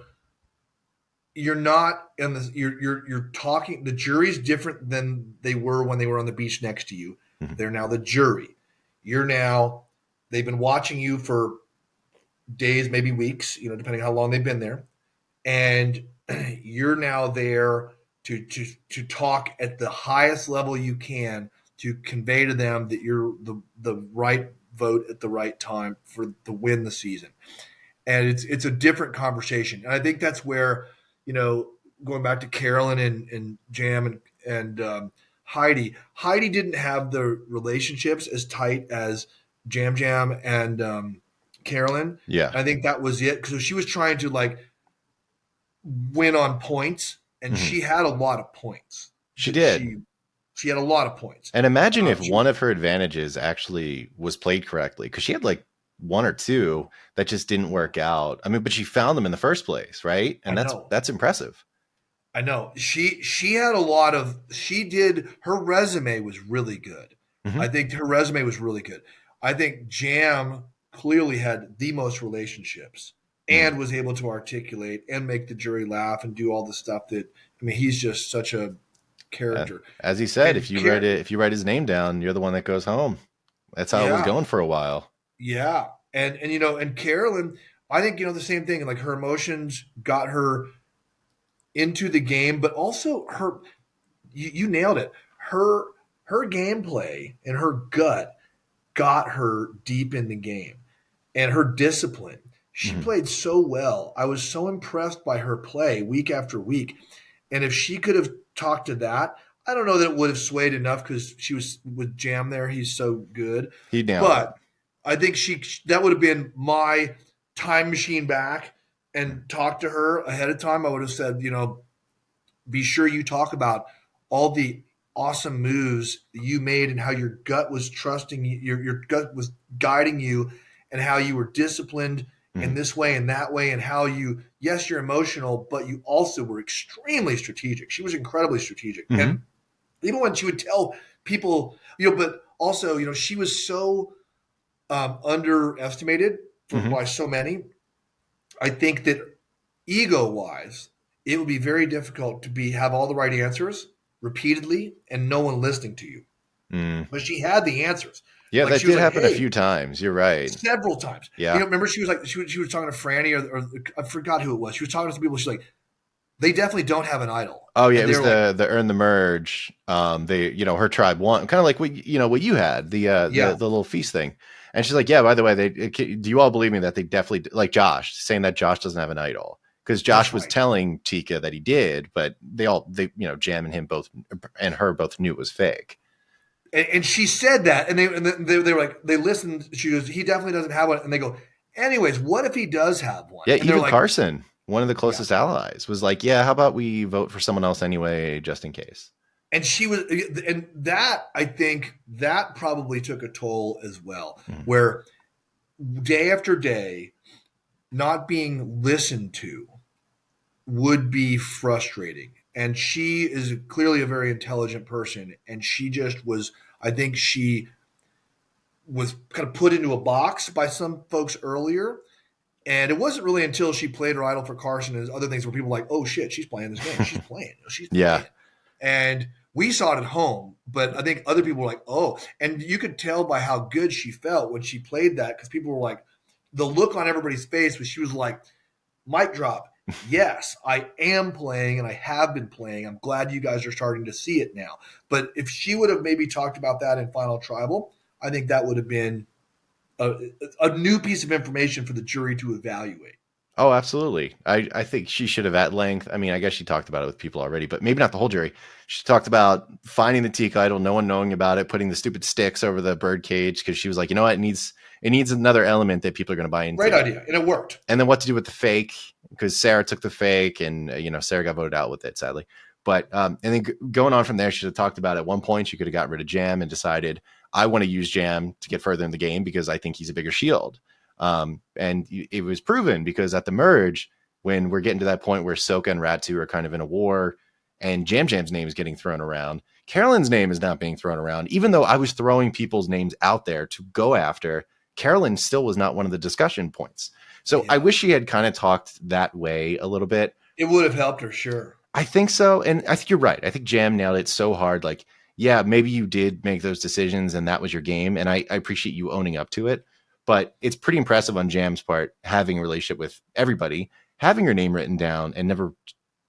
You're not in the. You're talking. The jury's different than they were when they were on the beach next to you. Mm-hmm. They're now the jury. They've been watching you for days, maybe weeks. Depending on how long they've been there, and you're now there to talk at the highest level you can to convey to them that you're the right vote at the right time to win the season. And it's a different conversation. And I think that's where, going back to Carolyn and Jam and Heidi didn't have the relationships as tight as Jam and Carolyn. Yeah. I think that was it. Because she was trying to win on points, and she had a lot of points. She did. She had a lot of points. And imagine if one of her advantages actually was played correctly, because she had one or two that just didn't work out. I mean, but she found them in the first place, right? And that's impressive. I know. She had a lot of. Her resume was really good. Mm-hmm. I think her resume was really good. I think Jam clearly had the most relationships and was able to articulate and make the jury laugh and do all the stuff that. I mean, he's just such a character. As he said, if you write his name down, you're the one that goes home. That's how it was going for a while. Yeah. And Carolyn, I think, the same thing. Like her emotions got her into the game, but also you nailed it. Her gameplay and her gut got her deep in the game, and her discipline. She played so well. I was so impressed by her play week after week. And if she could have talked to that, I don't know that it would have swayed enough because she was with Jam there. He's so good. He nailed it. I think that would have been my time machine back and talk to her ahead of time. I would have said, be sure you talk about all the awesome moves you made and how your gut was trusting you, your gut was guiding you, and how you were disciplined in this way and that way, and how you're emotional, but you also were extremely strategic. She was incredibly strategic. Mm-hmm. And even when she would tell people, but also, she was so underestimated by so many. I think that ego-wise, it would be very difficult to have all the right answers repeatedly and no one listening to you. Mm. But she had the answers. Yeah, Like that she was did like, happen a "Hey," few times. You're right. several times. Yeah. Remember she was like she was talking to Franny or I forgot who it was. She was talking to some people. She's like, they definitely don't have an idol. Oh yeah, And it was they're like, the earn the merge. They her tribe won, kind of like what you had yeah, the little feast thing. And she's like, yeah. By the way, do you all believe me that they definitely like Josh saying that Josh doesn't have an idol because Josh that's was right. telling Tika that he did, but they Jam and him both and her both knew it was fake. And she said that, and they were like, they listened. She goes, he definitely doesn't have one. And they go, anyways, what if he does have one? Yeah, And they're even like, Carson, one of the yeah. closest allies, was like, yeah, how about we vote for someone else anyway, just in case. And she was, and that I think that probably took a toll as well, Mm. where day after day, not being listened to would be frustrating. And she is clearly a very intelligent person, and she just was. I think she was kind of put into a box by some folks earlier. And it wasn't really until she played her idol for Carson and other things where people were like, oh shit, she's playing this game. She's playing. She's Yeah. playing. And we saw it at home, but I think other people were like, oh. And you could tell by how good she felt when she played that because people were like, the look on everybody's face was she was like, mic drop. Yes, I am playing and I have been playing. I'm glad you guys are starting to see it now. But if she would have maybe talked about that in Final Tribal, I think that would have been a new piece of information for the jury to evaluate. Oh, absolutely. I think she should have at length. I mean, I guess she talked about it with people already, but maybe not the whole jury. She talked about finding the teak idol, no one knowing about it, putting the stupid sticks over the bird cage because she was like, you know what, it needs another element that people are going to buy into. Great idea, and it worked. And then what to do with the fake because Sarah took the fake, and Sarah got voted out with it, sadly. But and then going on from there, she should have talked about at one point she could have got rid of Jam and decided I want to use Jam to get further in the game because I think he's a bigger shield. And it was proven because at the merge, when we're getting to that point where Soka and Ratu are kind of in a war and Jam Jam's name is getting thrown around, Carolyn's name is not being thrown around. Even though I was throwing people's names out there to go after, Carolyn still was not one of the discussion points. So yeah. I wish she had kind of talked that way a little bit. It would have helped her, sure. I think so. And I think you're right. I think Jam nailed it so hard. Like, yeah, maybe you did make those decisions and that was your game. And I appreciate you owning up to it. But it's pretty impressive on Jam's part, having a relationship with everybody, having your name written down and never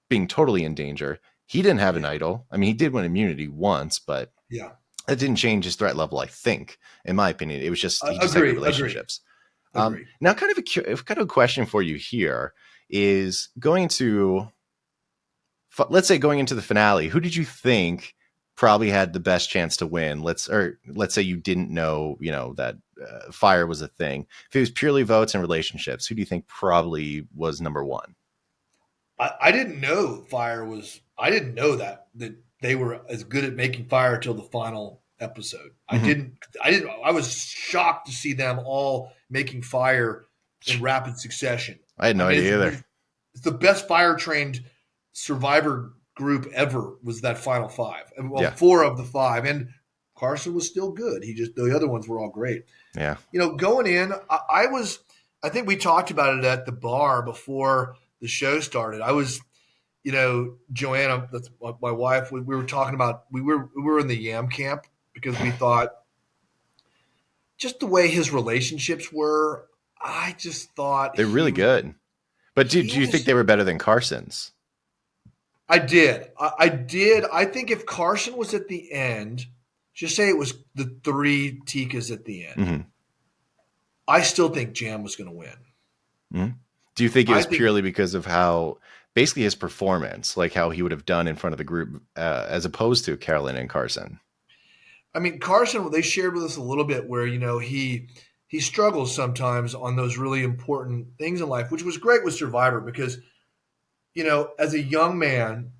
being totally in danger. He didn't have an idol. I mean, he did win immunity once, but yeah, that didn't change his threat level, I think, in my opinion. It was just, he just had good relationships. Now, kind of a question for you here is let's say going into the finale, who did you think probably had the best chance to win? Let's say you didn't know, that fire was a thing. If it was purely votes and relationships, who do you think probably was number one? I didn't know fire was. I didn't know that they were as good at making fire till the final episode. Mm-hmm. I was shocked to see them all making fire in rapid succession. I had no idea either. It's the best fire trained survivor group ever was that final five. Well, yeah. 4 of the 5. And Carson was still good. The other ones were all great. Yeah. Going in, I think we talked about it at the bar before the show started. I was, Joanna, that's my wife, we were talking about, we were in the Yam camp because we thought just the way his relationships were, I just thought they're really good. But do you think they were better than Carson's? I did. I did. I think if Carson was at the end, just say it was the 3 Tikas at the end, mm-hmm. I still think Jam was going to win. Mm-hmm. Do you think it was purely because of how basically his performance, like how he would have done in front of the group as opposed to Carolyn and Carson? I mean, Carson, they shared with us a little bit where, he struggles sometimes on those really important things in life, which was great with Survivor because, as a young man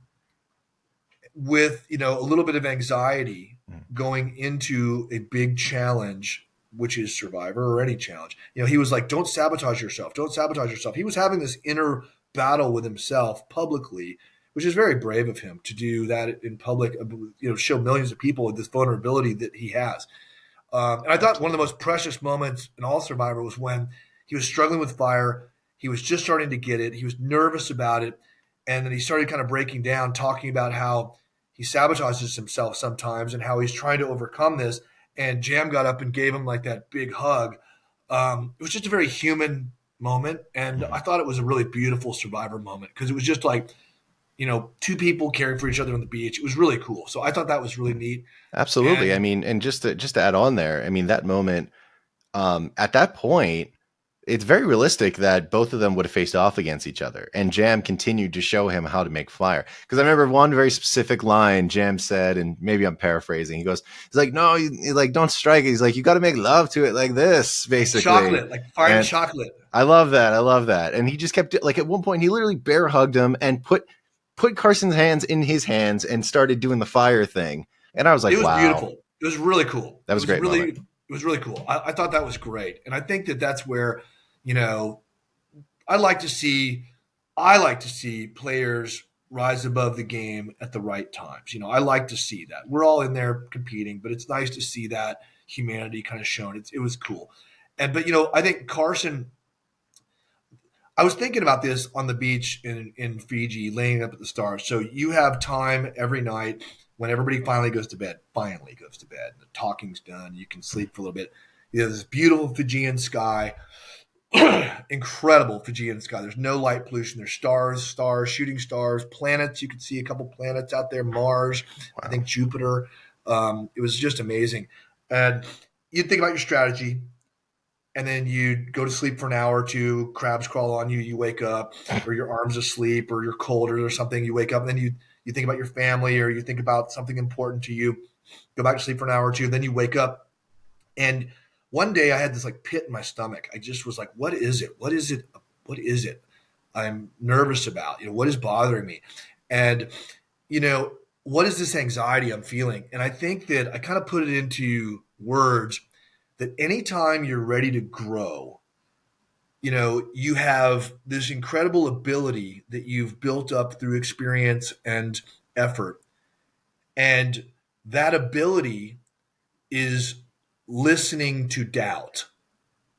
with, a little bit of anxiety going into a big challenge, which is Survivor or any challenge, he was like, don't sabotage yourself. Don't sabotage yourself. He was having this inner battle with himself publicly, which is very brave of him to do that in public, show millions of people this vulnerability that he has. And I thought one of the most precious moments in all Survivor was when he was struggling with fire. He was just starting to get it. He was nervous about it. And then he started kind of breaking down, talking about how he sabotages himself sometimes and how he's trying to overcome this. And Jam got up and gave him like that big hug. It was just a very human moment. And I thought it was a really beautiful Survivor moment because it was just like, two people caring for each other on the beach. It was really cool. So I thought that was really neat. Absolutely. And I mean, and just to add on there, I mean, that moment, at that point, it's very realistic that both of them would have faced off against each other, and Jam continued to show him how to make fire. Because I remember one very specific line Jam said, and maybe I'm paraphrasing. He's like, "No, you like don't strike it." He's like, "You got to make love to it like this, basically." chocolate, like fire and And chocolate. I love that. I love that. And he just kept like at one point he literally bear hugged him and put Carson's hands in his hands and started doing the fire thing. And I was like, It was "Wow, beautiful. It was really cool. that was a great moment." It was really cool. I thought that was great. And I think that that's where, you know, I like to see players rise above the game at the right times. I like to see that. We're all in there competing, but it's nice to see that humanity kind of shown. It was cool. But I think Carson. I was thinking about this on the beach in Fiji, laying up at the stars. So you have time every night when everybody finally goes to bed. Finally goes to bed. The talking's done. You can sleep for a little bit. You have this beautiful Fijian sky. Incredible Fijian sky. There's no light pollution. There's stars, shooting stars, planets. You can see a couple planets out there. Mars, Wow. I think Jupiter. It was just amazing. And you think about your strategy, and then you go to sleep for an hour or two. Crabs crawl on you. You wake up, or your arm's asleep, or you're cold or something. You wake up, and then you think about your family, or you think about something important to you. Go back to sleep for an hour or two. Then you wake up, and one day I had this like pit in my stomach. I just was like, what is it? What is it? What is it? I'm nervous about, what is bothering me? And, what is this anxiety I'm feeling? And I think that I kind of put it into words that anytime you're ready to grow, you have this incredible ability that you've built up through experience and effort. And that ability is listening to doubt,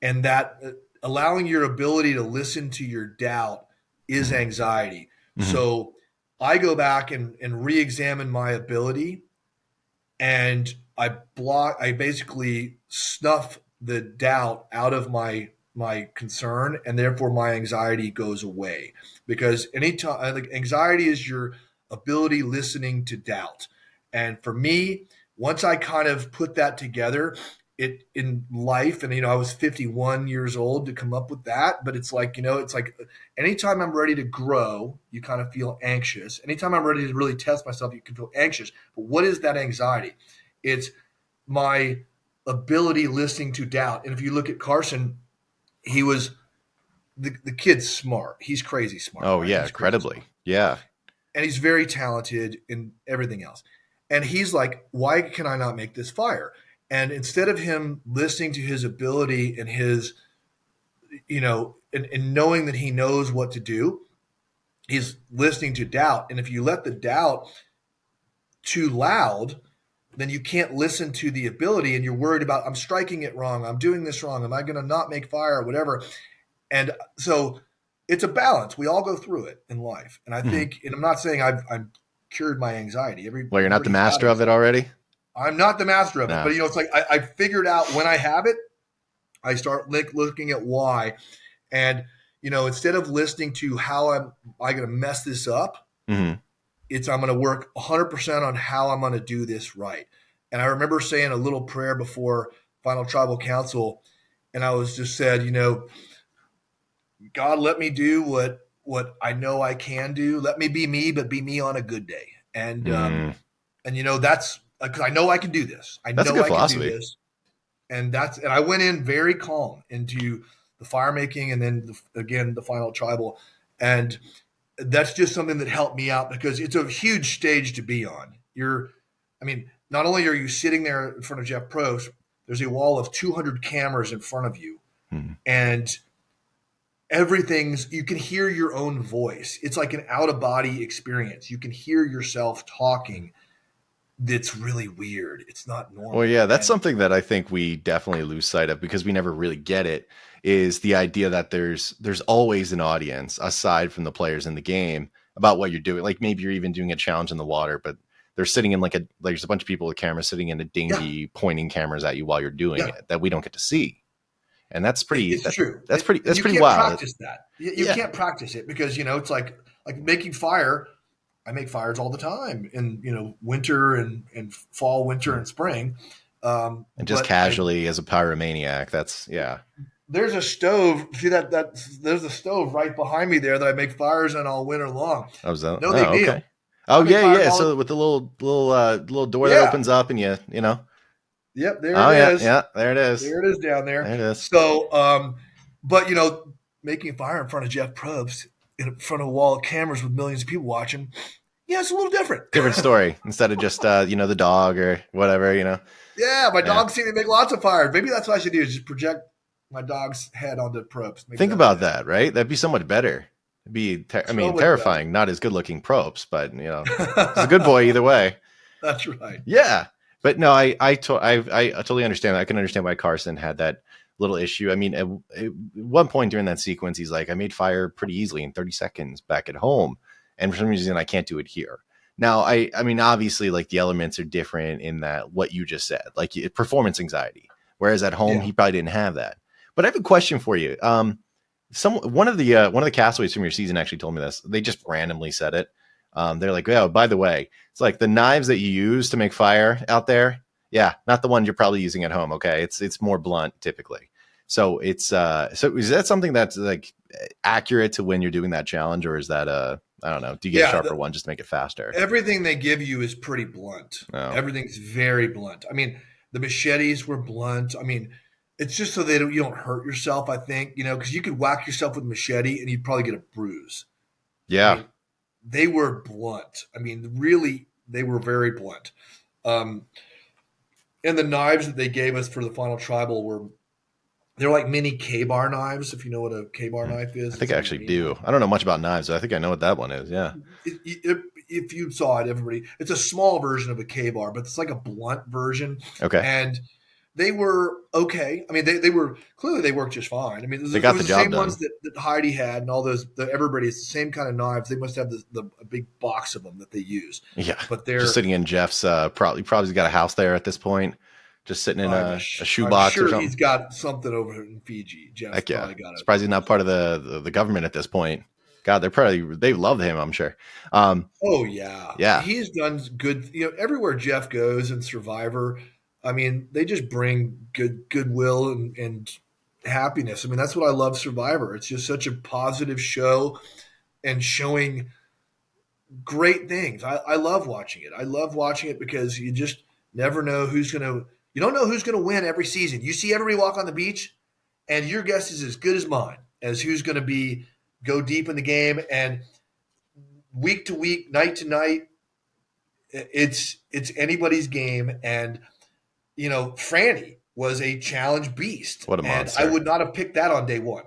and that allowing your ability to listen to your doubt is anxiety. Mm-hmm. So I go back and re-examine my ability, and I basically snuff the doubt out of my concern, and therefore my anxiety goes away. Because anytime, like, anxiety is your ability listening to doubt. And for me, once I kind of put that together, it in life, and I was 51 years old to come up with that, but it's like, anytime I'm ready to grow, you kind of feel anxious. Anytime I'm ready to really test myself, you can feel anxious. But what is that anxiety? It's my ability listening to doubt. And if you look at Carson, he was the kid's smart. He's crazy smart. Oh right? yeah, He's crazy incredibly. smart. Yeah. And he's very talented in everything else. And he's like, why can I not make this fire? And instead of him listening to his ability and his, and knowing that he knows what to do, he's listening to doubt. And if you let the doubt too loud, then you can't listen to the ability, and you're worried about, I'm striking it wrong. I'm doing this wrong. Am I going to not make fire or whatever? And so it's a balance. We all go through it in life. And I think, and I'm not saying I've cured my anxiety. Well, you're not the master of it already? I'm not the master of it, No. but it's like I figured out when I have it, I start looking at why, and instead of listening to how am I going to mess this up, Mm-hmm. I'm going to work 100% on how I'm going to do this right. And I remember saying a little prayer before Final Tribal Council, and I was just said, God, let me do what I know I can do. Let me be me, but be me on a good day. And that's because I know I can do this. That's a good philosophy. Can do this. And I went in very calm into the fire making, and then again the Final Tribal, and that's just something that helped me out because it's a huge stage to be on. Not only are you sitting there in front of Jeff Probst, there's a wall of 200 cameras in front of you, and you can hear your own voice. It's like an out of body experience. You can hear yourself talking. That's really weird. It's not normal. Well, yeah, that's something that I think we definitely lose sight of because we never really get it, is the idea that there's always an audience aside from the players in the game about what you're doing. Like maybe you're even doing a challenge in the water, but they're sitting in there's a bunch of people with cameras sitting in a dinghy pointing cameras at you while you're doing it that we don't get to see. And that's pretty, it's true. That's pretty You can't wild. practice that. You can't practice it because, it's like making fire. I make fires all the time in, winter and fall, winter and spring. And just casually as a pyromaniac, that's, There's a stove. See that there's a stove right behind me there that I make fires in all winter long. Oh, is that? No big deal. Okay. Oh, yeah. So with the little door that opens up and you know. Yep, there it is. Yeah, there it is. There it is down there. There it is. So, but making a fire in front of Jeff Probst in front of a wall of cameras with millions of people watching, it's a little different. Different story instead of just the dog or whatever, Yeah, my dog's seen me make lots of fires. Maybe that's what I should do is just project my dog's head onto Probst. Think about that, right? That'd be so much better. It'd be, terrifying. Better. Not as good looking Probst, but he's a good boy either way. That's right. Yeah, but no, I totally understand. I can understand why Carson had that little issue. I mean, at one point during that sequence, he's like, "I made fire pretty easily in 30 seconds back at home, and for some reason, I can't do it here." Now, I mean, obviously, like the elements are different in that what you just said, like performance anxiety. Whereas at home, he probably didn't have that. But I have a question for you. One of the castaways from your season actually told me this. They just randomly said it. They're like, "Oh, by the way, it's like the knives that you use to make fire out there. Yeah, not the ones you're probably using at home. Okay, it's more blunt typically. So it's so is that something that's like accurate to when you're doing that challenge, or is that I don't know? Do you get a sharper one just to make it faster? Everything they give you is pretty blunt. Oh. Everything's very blunt. I mean, the machetes were blunt. I mean, it's just so you don't hurt yourself. I think because you could whack yourself with a machete and you'd probably get a bruise. Yeah. I mean, they were blunt. I mean, really, they were very blunt. And the knives that they gave us for the final tribal they're like mini K-bar knives, if you know what a K-bar knife is. I think I actually do. I don't know much about knives, but I think I know what that one is, yeah. If you saw it, everybody, it's a small version of a K-bar, but it's like a blunt version. Okay. And they were okay. I mean, they were clearly they worked just fine. I mean, they got the job same done. Ones that Heidi had and all those. Everybody, it's the same kind of knives. They must have a big box of them that they use. Yeah, but they're just sitting in Jeff's. Probably got a house there at this point, just sitting in a shoebox. I'm or something. He's got something over in Fiji. Jeff's probably got it. Surprised he's not part of the government at this point. God, they love him, I'm sure. Oh yeah, yeah. He's done good. Everywhere Jeff goes in Survivor. I mean, they just bring goodwill and happiness. I mean, that's what I love Survivor. It's just such a positive show and showing great things. I love watching it. I love watching it because you just never know you don't know who's going to win every season. You see everybody walk on the beach and your guess is as good as mine as who's going to go deep in the game. And week to week, night to night, it's anybody's game. And Franny was a challenge beast. What a monster. And I would not have picked that on day one.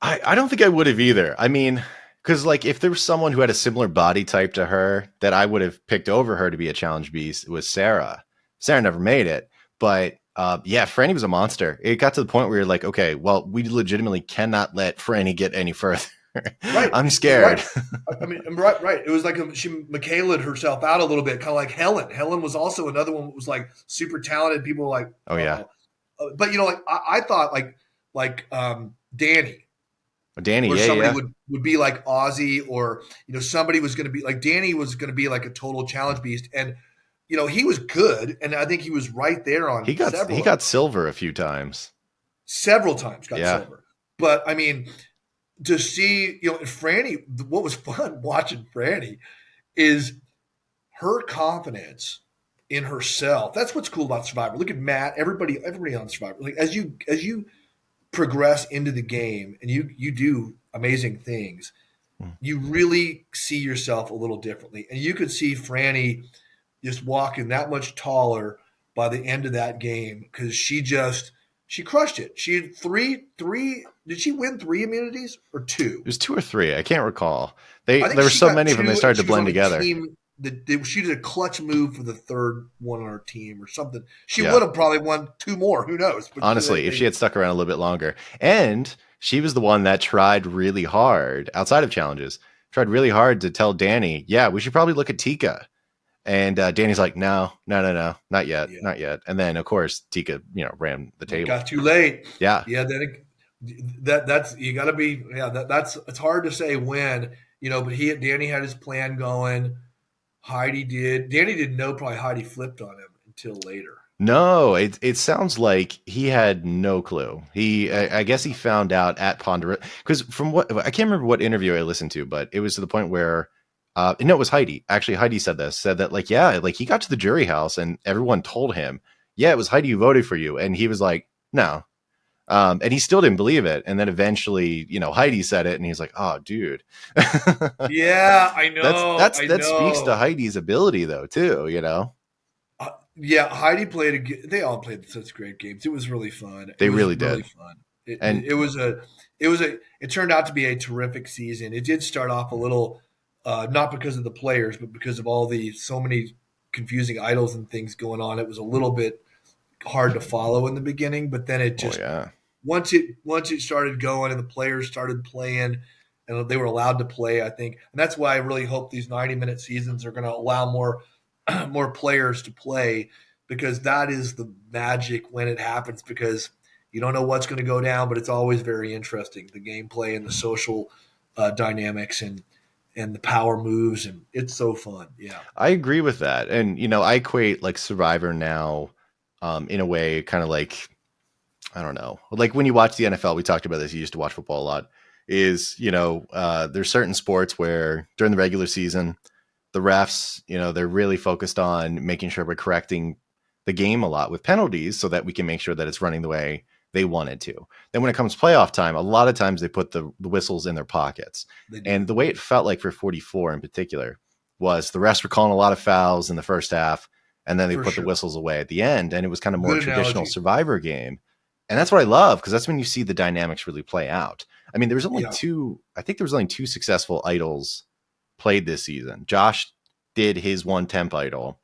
I don't think I would have either. I mean, because like if there was someone who had a similar body type to her that I would have picked over her to be a challenge beast, it was Sarah. Sarah never made it. But Franny was a monster. It got to the point where you're like, okay, well, we legitimately cannot let Franny get any further. Right. I'm scared. Right. I mean, right. It was like she Michaela'd herself out a little bit, kind of like Helen. Helen was also another one that was like super talented. People were like, oh yeah. But like I thought like Danny. Danny, or somebody would be like Ozzy, or somebody was going to be like Danny was going to be like a total challenge beast, and he was good, and I think he was right there on. He got silver a few times. Several times got silver, but I mean. To see, Franny, what was fun watching Franny is her confidence in herself. That's what's cool about Survivor. Look at Matt, everybody on Survivor. Like as you progress into the game and you do amazing things, you really see yourself a little differently. And you could see Franny just walking that much taller by the end of that game because she crushed it. She had three. Did she win 3 immunities or 2? It was 2 or 3. I can't recall. There were so many of them. They started to blend together. She did a clutch move for the 3rd one on our team or something. She would have probably won 2 more. Who knows? But honestly, if she had stuck around a little bit longer. And she was the one that tried really hard outside of challenges. Tried really hard to tell Danny, yeah, we should probably look at Tika. And Danny's like, no, no, no, no, not yet, Yeah. not yet. And then of course Tika, ran the It table. got too late. Yeah. Yeah, that's you got to be. Yeah, that's it's hard to say when, but Danny had his plan going. Heidi did. Danny didn't know probably Heidi flipped on him until later. No, it sounds like he had no clue. I guess he found out at Ponderosa, because from what I can't remember what interview I listened to, but it was to the point where, no, it was Heidi. Actually, Heidi said that, like, yeah, like he got to the jury house and everyone told him, yeah, it was Heidi who voted for you, and he was like, no, and he still didn't believe it, and then eventually, Heidi said it, and he's like, oh, dude, Yeah, I know. I that speaks to know. Heidi's ability, though, too, Yeah, Heidi they all played such great games. It was really fun. It They was really really did, fun. It, and it was it turned out to be a terrific season. It did start off a little, not because of the players, but because of so many confusing idols and things going on. It was a little bit hard to follow in the beginning, but then it oh just yeah. once it started going and the players started playing and they were allowed to play, I think, and that's why I really hope these 90-minute seasons are going to allow more more players to play, because that is the magic when it happens, because you don't know what's going to go down, but it's always very interesting, the gameplay and the social dynamics and the power moves, and it's so fun. Yeah. I agree with that. And, I equate like Survivor now, in a way, kind of like, I don't know, like when you watch the NFL, we talked about this, you used to watch football a lot, is, there's certain sports where during the regular season, the refs, they're really focused on making sure we're correcting the game a lot with penalties so that we can make sure that it's running the way they wanted to. Then when it comes playoff time, a lot of times they put the whistles in their pockets. They do. And the way it felt like for 44 in particular was the refs were calling a lot of fouls in the first half, and then they For put the sure. whistles away at the end. And it was kind of more Good traditional analogy. Survivor game. And that's what I love, because that's when you see the dynamics really play out. I mean, Yeah. I think there was only two successful idols played this season. Josh did his one temp idol,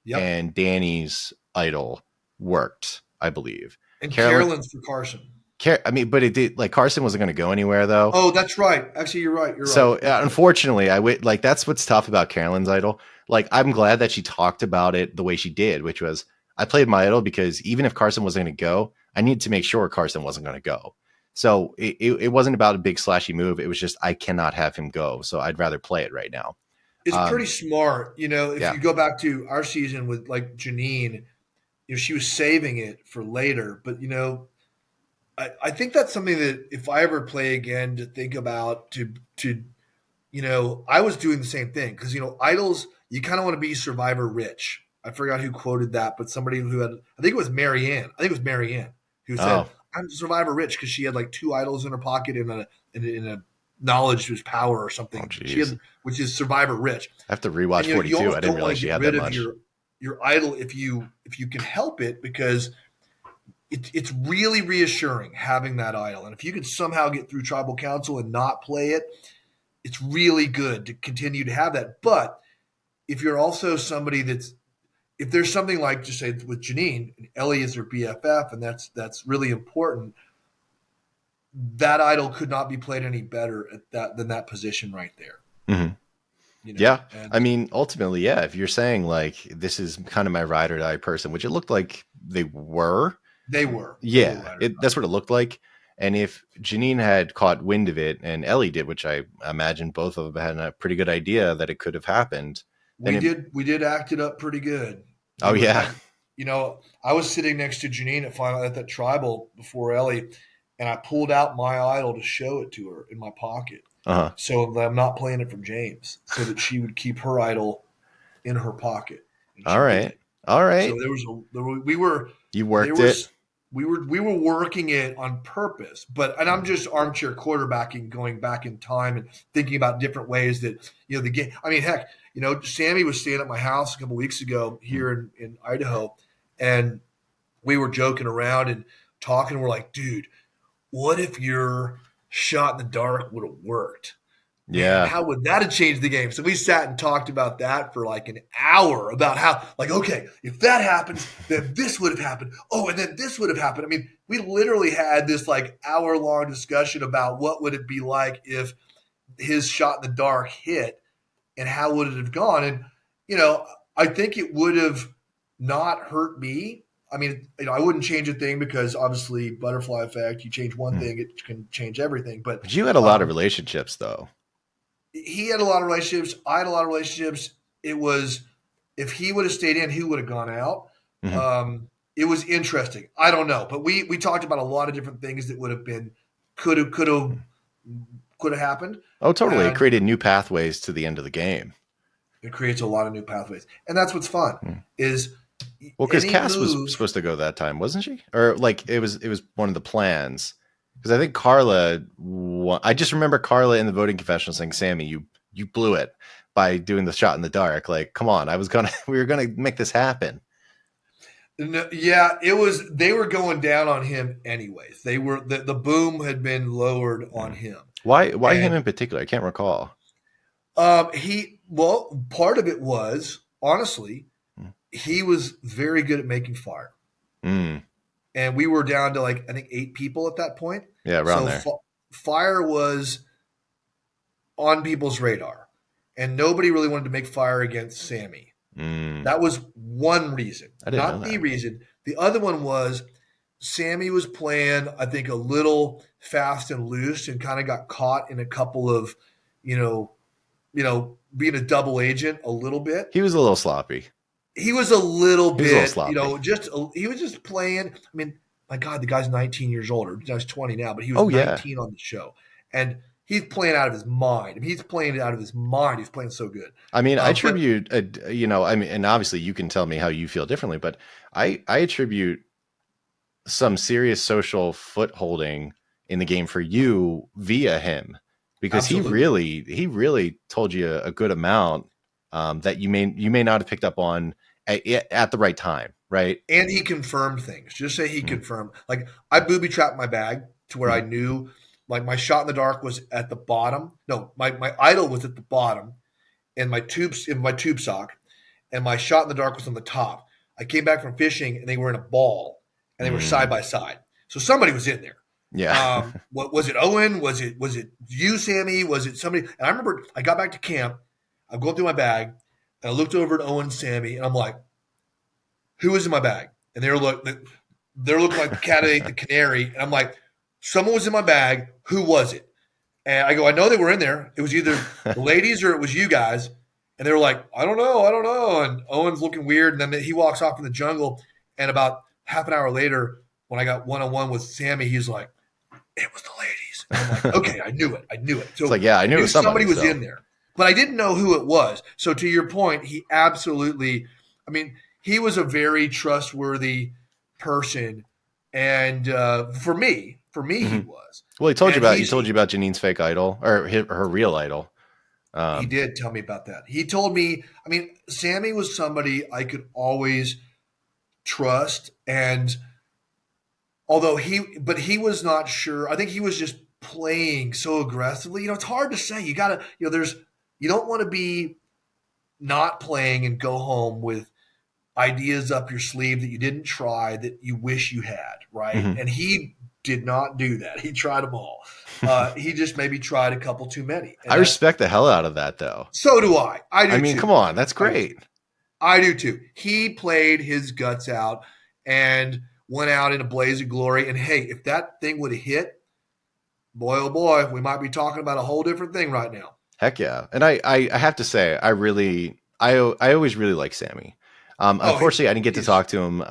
Yep. and Danny's idol worked, I believe. And Carolyn, Carolyn's for Carson. I mean, but it did, like, Carson wasn't going to go anywhere though. Oh, that's right. Actually, you're right. You're right. So unfortunately, I would like, that's what's tough about Carolyn's idol. Like, I'm glad that she talked about it the way she did, which was, I played my idol because even if Carson wasn't going to go, I needed to make sure Carson wasn't going to go. So it wasn't about a big slashy move. It was just, I cannot have him go. So I'd rather play it right now. It's pretty smart. If Yeah. you go back to our season with like Janine, she was saving it for later. But I think that's something that if I ever play again, to think about, I was doing the same thing, because idols, you kind of want to be survivor rich. I forgot who quoted that, but somebody who had, I think it was Marianne. I think it was Marianne who said, Oh, "I'm survivor rich," because she had like two idols in her pocket in a knowledge was power or oh, something. She geez. had, which is survivor rich. I have to And rewatch you 42. I almost didn't don't want realize to she get had that rid of much. your idol if you can help it, because it's really reassuring having that idol. And if you can somehow get through tribal council and not play it, it's really good to continue to have that. But if you're also somebody if there's something like, just say with Janine, Ellie is her BFF, and that's really important, that idol could not be played any better than that position right there. Mhm. Yeah. And I mean, ultimately, yeah. If you're saying like, this is kind of my ride or die person, which it looked like they were, they were yeah, right or that's what it looked like. And if Janine had caught wind of it and Ellie did, which I imagine both of them had a pretty good idea that it could have happened, then we did act it up pretty good. oh We were yeah, had, I was sitting next to Janine at that tribal before Ellie, and I pulled out my idol to show it to her in my pocket, uh-huh. so that I'm not playing it from James, so that she would keep her idol in her pocket, and All she right, did. all So right. we were You there worked it. was we were working it on purpose, and I'm just armchair quarterbacking, going back in time and thinking about different ways that the game. I mean, heck, Sammy was staying at my house a couple weeks ago here in Idaho, and we were joking around and talking. We're like, dude, what if your shot in the dark would have worked? Man, Yeah, how would that have changed the game? So we sat and talked about that for like an hour, about how, like, okay, if that happens, then this would have happened. Oh, and then this would have happened. I mean, we literally had this like hour-long discussion about what would it be like if his shot in the dark hit, and how would it have gone. And I think it would have not hurt me. I mean, I wouldn't change a thing because obviously butterfly effect. You change one Hmm. thing, it can change everything. But But you had a lot of relationships, though. he had a lot of relationships. I had a lot of relationships. It was if he would have stayed in, he would have gone out. Hmm. It was interesting. I don't know, but we talked about a lot of different things that would have been could have happened, Oh, totally. It and created new pathways to the end of the game. it creates a lot of new pathways. And that's what's fun Hmm. is Well, because any Cass was move. supposed to go that time, wasn't she? Or like it was one of the plans. Because I think Carla, I just remember Carla in the voting confessional saying, "Sammy, you blew it by doing the shot in the dark. Like, come on, we were gonna make this happen." No, yeah, it was. They were going down on him anyways. They were the boom had been lowered on Hmm. him, Why him and in particular? I can't recall. part of it was honestly Hmm. he was very good at making fire, Mm. and we were down to like I think 8 people at that point. Yeah, around So there. fire was on people's radar, and nobody really wanted to make fire against Sammy. Mm. That was one reason, I didn't know not the that. reason. The other one was Sammy was playing, I think, a little fast and loose, and kind of got caught in a couple of, you know, being a double agent a little bit. He was a little sloppy. He was a little He was a little bit, sloppy. he was just playing. I mean, my God, the guy's 19 years older. He's 20 now, but he was Oh yeah. 19 on the show, and he's playing out of his mind. I mean, he's playing it out of his mind. He's playing so good. I mean, I But attribute, I mean, and obviously you can tell me how you feel differently, but I attribute some serious social footholding in the game for you via him, because absolutely. he really told you a good amount that you may not have picked up on at the right time, right? And he confirmed things. Just say he Mm. confirmed. Like I booby trapped my bag to where I Mm. knew like my shot in the dark was at the bottom. No, my idol was at the bottom and my tube sock and my shot in the dark was on the top. I came back from fishing and they were in a ball and they were side Mm. by side. So somebody was in there. Yeah. What was it? Owen? Was it you, Sammy? Was it somebody? And I remember I got back to camp. I'm going through my bag and I looked over at Owen and Sammy and I'm like, who was in my bag? And they're looking like the cat ate the canary. And I'm like, someone was in my bag. Who was it? And I go, I know they were in there. It was either the ladies or it was you guys. And they were like, I don't know. And Owen's looking weird. And then he walks off in the jungle. And about half an hour later, when I got one on one with Sammy, he's like, it was the ladies. And I'm like, okay, I knew it. It's So like, yeah, I I knew it knew was somebody somebody. was So in there, but I didn't know who it was. So to your point, he absolutely, I mean, he was a very trustworthy person. And for me, he mhm. was. Well, And he told you about Janine's fake idol or her real idol. he Um, did tell me about that. He told me, I mean, Sammy was somebody I could always trust. And although but he was not sure. I think he was just playing so aggressively. It's hard to say. You gotta, you don't want to be not playing and go home with ideas up your sleeve that you didn't try that you wish you had, right? mhm. And he did not do that. He tried them all. He just maybe tried a couple too many, I and that's respect the hell out of that, though. so do I. I I do mean, come too. on, that's I do too. great. I do too. He played his guts out and went out in a blaze of glory. And hey, if that thing would have hit, boy, oh boy, we might be talking about a whole different thing right now. Heck yeah. And I have to say, I always really like Sammy. Oh, Unfortunately, I didn't get to he's talk to him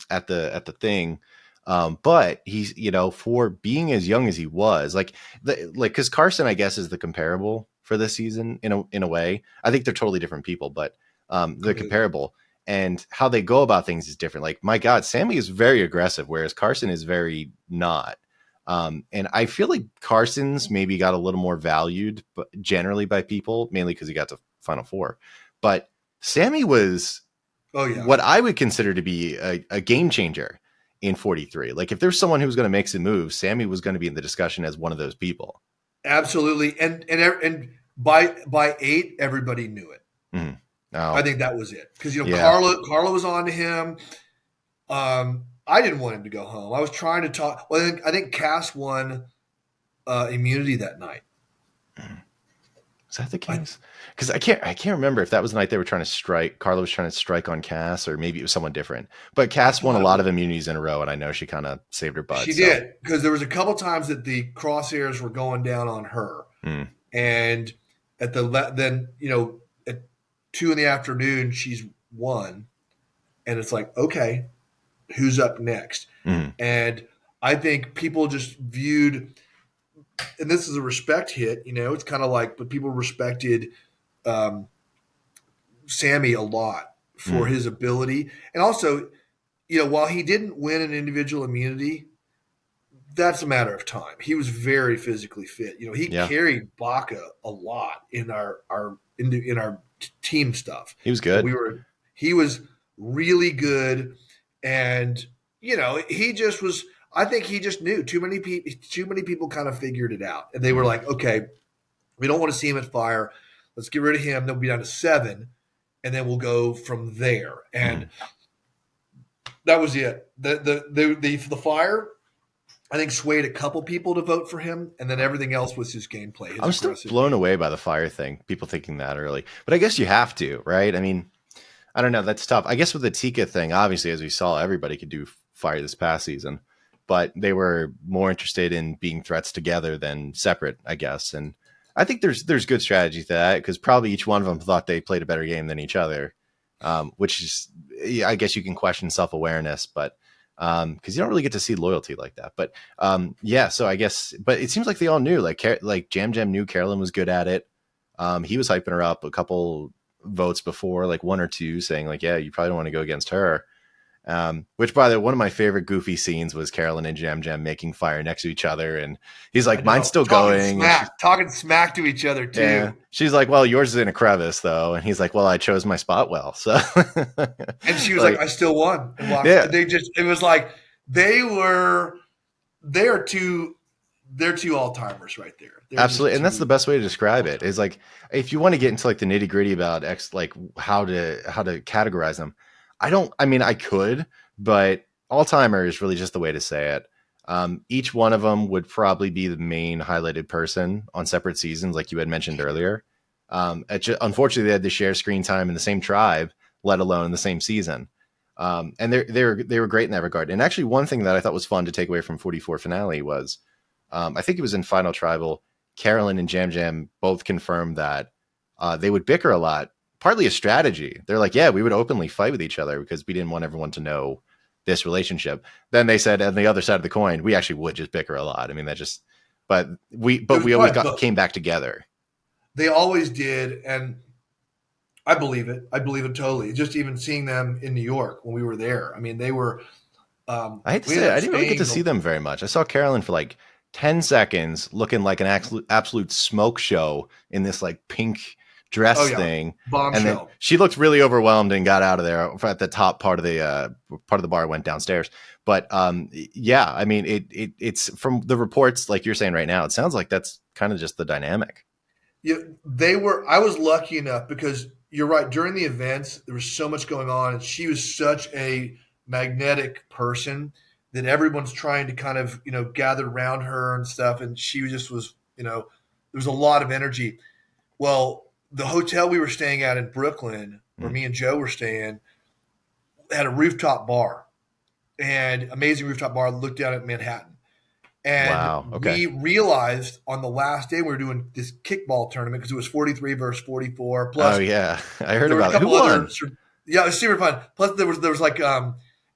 at the thing. But he's, for being as young as he was, because Carson, I guess, is the comparable for this season in a way. I think they're totally different people, but they're completely. comparable. And how they go about things is different. Like, my God, Sammy is very aggressive, whereas Carson is very not. And I feel like Carson's maybe got a little more valued, but generally by people, mainly because he got to Final Four. But Sammy was Oh yeah, what I would consider to be a game changer in 43. Like, if there's someone who's going to make some moves, Sammy was going to be in the discussion as one of those people. absolutely. And by 8, everybody knew it. Mm-hmm. I Oh, think that was it because yeah. Carla was on to him. I didn't want him to go home. I was trying to talk. Well, I think Cass won immunity that night. Is that the case? Because I can't remember if that was the night they were trying to strike. Carla was trying to strike on Cass, or maybe it was someone different. But I Cass won a thought it lot of was. immunities in a row, and I know she kind of saved her butt. She So, did, because there was a couple times that the crosshairs were going down on her, mm, and at then at 2 in the afternoon she's won, and it's like, okay, who's up next? mm, And I think people just viewed, and this is a respect hit, it's kind of like, but people respected um, Sammy a lot for mm, his ability, and also, while he didn't win an individual immunity, that's a matter of time. He was very physically fit. He yeah, carried Baca a lot in our team stuff. he was good. He was really good, and he just was. I think he just knew too many people. Too many people kind of figured it out, and they were Mm. like, "Okay, we don't want to see him at fire. Let's get rid of him. Then we'll be down to 7, and then we'll go from there." And Mm. that was it. The fire, I think, swayed a couple people to vote for him, and then everything else was his gameplay. His I'm still aggressive blown game. away by the fire thing. People thinking that early, but I guess you have to, right? I mean, I don't know. That's tough. I guess with the Tika thing, obviously, as we saw, everybody could do fire this past season, but they were more interested in being threats together than separate, I guess. And I think there's good strategy to that, because probably each one of them thought they played a better game than each other, which is, yeah, I guess you can question self-awareness, but because you don't really get to see loyalty like that. But yeah, so I guess, but it seems like they all knew, like Jam Jam knew Carolyn was good at it. He was hyping her up a couple votes before, like 1 or 2, saying like, yeah, you probably don't want to go against her. Which, by the way, one of my favorite goofy scenes was Carolyn and Jam Jam making fire next to each other, and he's I like, "Mine's know, still going," and talking smack to each other yeah, too. she's like, "Well, yours is in a crevice, though," and he's like, "Well, I chose my spot well." So, And she was like, like, "I still won." And walked. yeah, It was like they were, they are two, they're two all timers right there. They're just absolutely, and that's the two best way to describe it. Is all-timers. like, if you want to get into like the nitty gritty about like how to categorize them, I don't. I mean, I could, but all timer is really just the way to say it. Each one of them would probably be the main highlighted person on separate seasons, like you had mentioned earlier. Unfortunately, they had to share screen time in the same tribe, let alone in the same season. And they were great in that regard. And actually, one thing that I thought was fun to take away from 44 finale was, I think it was in Final Tribal, Carolyn and Jam Jam both confirmed that they would bicker a lot, partly a strategy. They're like, yeah, we would openly fight with each other because we didn't want everyone to know this relationship. Then they said, on the other side of the coin, we actually would just bicker a lot. I mean, that just, but It was we always probably both. came back together. They always did, and I believe it. I believe it totally. Just even seeing them in New York when we were there. I mean, they were. I hate to We say ended it, up I didn't really get staying to see them very much. I saw Carolyn for like 10 seconds looking like an absolute smoke show in this like pink Oh dress yeah, thing. And then bombshell. she looked really overwhelmed and got out of there at the top part of the bar, went downstairs. But yeah, I mean, it's from the reports, like you're saying right now, it sounds like that's kind of just the dynamic. Yeah, they were. I was lucky enough because you're right. During the events, there was so much going on, and she was such a magnetic person that everyone's trying to kind of gather around her and stuff. And she just was there was a lot of energy. Well, the hotel we were staying at in Brooklyn, where Mm. me and Joe were staying, had a rooftop bar, and amazing rooftop bar. Looked down at Manhattan. And Wow. Okay. we realized on the last day we were doing this kickball tournament because it was 43 versus 44. Oh Plus, yeah, I heard there was a about it. Who couple other. won? Yeah, it was super fun. Plus, there was like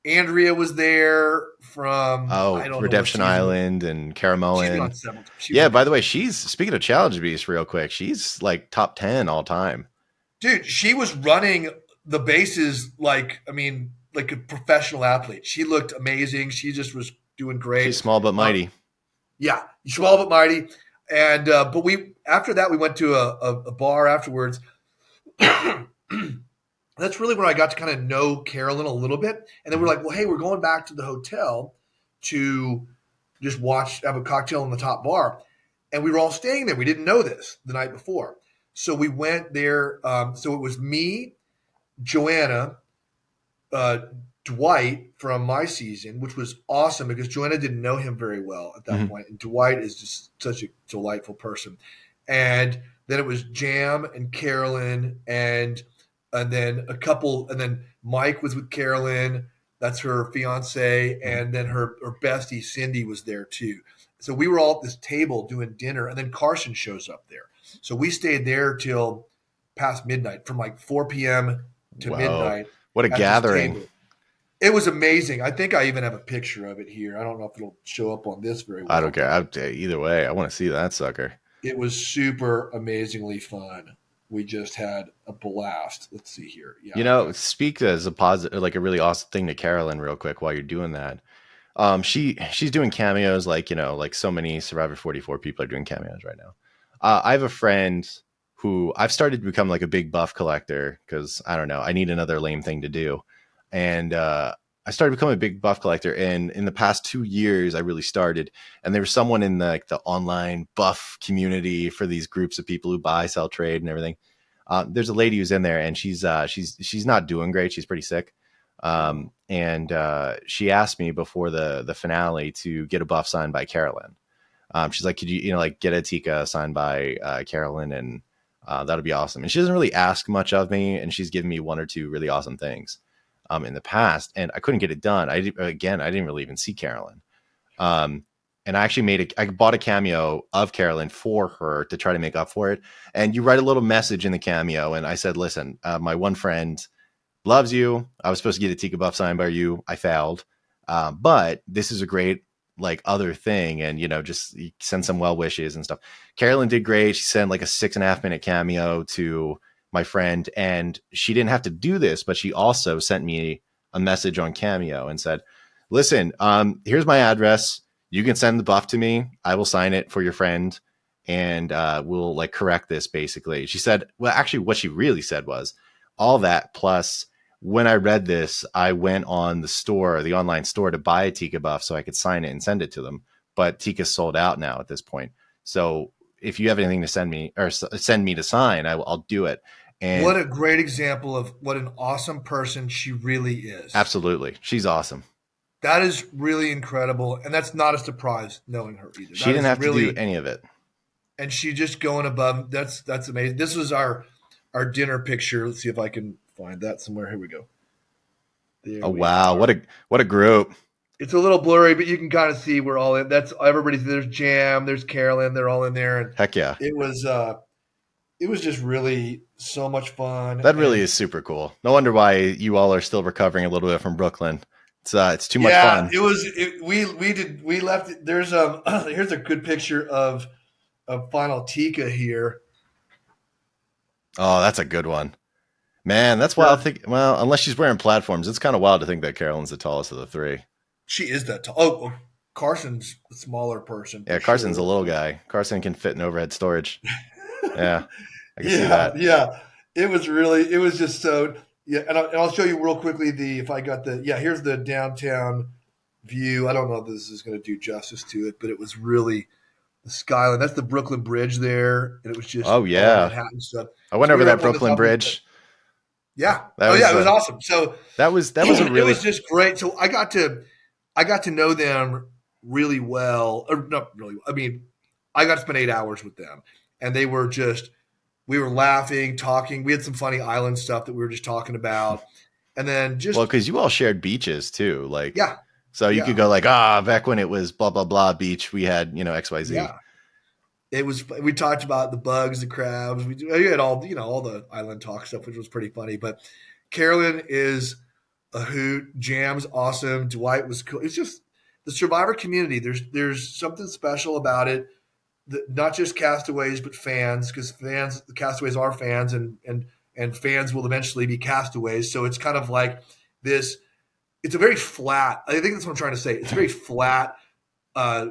Andrea was there from I Oh, don't know what Redemption season. Island and She's been Caramoan. on several times. She was Yeah, by the amazing, way, she's speaking of challenge beast real quick. She's like top 10 all time. dude. She was running the bases like like a professional athlete. She looked amazing. She just was doing She's great. small but Uh, mighty. Yeah, small but mighty. And but we after that we went to a bar afterwards. That's really where I got to kind of know Carolyn a little bit. And then we're Mhm. like, well, hey, we're going back to the hotel to just have a cocktail in the top bar. And we were all staying there. We didn't know this the night before. So we went there. So it was me, Joanna, uh, Dwight from my season, which was awesome because Joanna didn't know him very well at that Mhm. point, and Dwight is just such a delightful person. And Then it was Jam and Carolyn, and then a couple, and then Mike was with Carolyn. That's her fiance, Mhm. and then her bestie Cindy was there too. So we were all at this table doing dinner, and then Carson shows up there. So we stayed there till past midnight, from like 4 p.m. to Whoa. midnight What a at this gathering. table. It was amazing. I think I even have a picture of it here. I don't know if it'll show up on this very I don't well, care. but Either way, I want to see that sucker. it was super amazingly fun. We just had a blast. Let's see here. Yeah, You I've know, got. speak as a positive, like a really awesome thing to Carolyn real quick while you're doing that. She's doing cameos like, like so many Survivor 44 people are doing cameos right now. I have a friend who I've started to become like a big buff collector because I don't know, I need another lame thing to do. And I started becoming a big buff collector. And in the past 2 years, I really started. And there was someone in the online buff community for these groups of people who buy, sell, trade, and everything. There's a lady who's in there, and she's not doing great. She's pretty sick. And she asked me before the finale to get a buff signed by Carolyn. She's like, could you like get a Tika signed by Carolyn, and that'll be awesome. And she doesn't really ask much of me, and she's given me one or two really awesome things in the past, and I couldn't get it done. I didn't really even see Carolyn. Um, and I actually I bought a cameo of Carolyn for her to try to make up for it. And you write a little message in the cameo, and I said, listen, my one friend loves you. I was supposed to get a Tika buff signed by you. I failed. But this is a great like other thing. And, just send some well wishes and stuff. Carolyn did great. She sent like a 6.5 minute cameo to my friend, and she didn't have to do this, but she also sent me a message on Cameo and said, listen, here's my address. You can send the buff to me. I will sign it for your friend. And we'll like correct this basically. She said, well, actually what she really said was all that plus when I read this, I went on the online store to buy a Tika buff so I could sign it and send it to them. But Tika's sold out now at this point. So if you have anything to send me or send me to sign, I'll do it. And What a great example of what an awesome person she really is. absolutely, she's awesome. That is really incredible, and that's not a surprise knowing her either. She That didn't is have to do really, any of it. and she just going above. That's amazing. This was our dinner picture. Let's see if I can find that somewhere. Here we go. There Oh we wow, are. what a group. It's a little blurry, but you can kind of see we're all in. That's everybody's. There's Jam. There's Carolyn. They're all in there, and Heck yeah. it was it was just really so much fun. That really And is super cool. No wonder why you all are still recovering a little bit from Brooklyn. It's too much yeah, fun. it was. We left. There's here's a good picture of Final Tika here. Oh, that's a good one. Man, that's wild. Well, unless she's wearing platforms, it's kind of wild to think that Carolyn's the tallest of the three. She is that tall. Oh, Carson's a smaller person Yeah, for Carson's a sure. little guy. Carson can fit in overhead storage. Yeah, I can see Yeah, that. yeah. It was just so. Yeah, and I'll show you real quickly if I got the. Yeah, here's the downtown view. I don't know if this is going to do justice to it, but it was really the skyline. That's the Brooklyn Bridge there, and it was just Oh all yeah, Manhattan stuff. I went So we over were that up on the Brooklyn top of Bridge. yeah. That Oh yeah, was it was awesome. So that was a it really was just great. So I got to know them really well. Or not really. I mean, I got to spend 8 hours with them, and they were just we were laughing, talking. We had some funny island stuff that we were just talking about, and then well just because you all shared beaches too, like yeah, so you could yeah, go like back when it was blah blah blah beach, we had XYZ. yeah. It was. We talked about the bugs, the crabs. We had all all the island talk stuff, which was pretty funny. But Carolyn is a hoot. Jam's awesome. Dwight was cool. It's just the Survivor community. There's something special about it. Not just castaways, but fans, because the castaways are fans, and fans will eventually be castaways. So it's kind of like this. It's a very flat. I think that's what I'm trying to say. It's a very flat uh,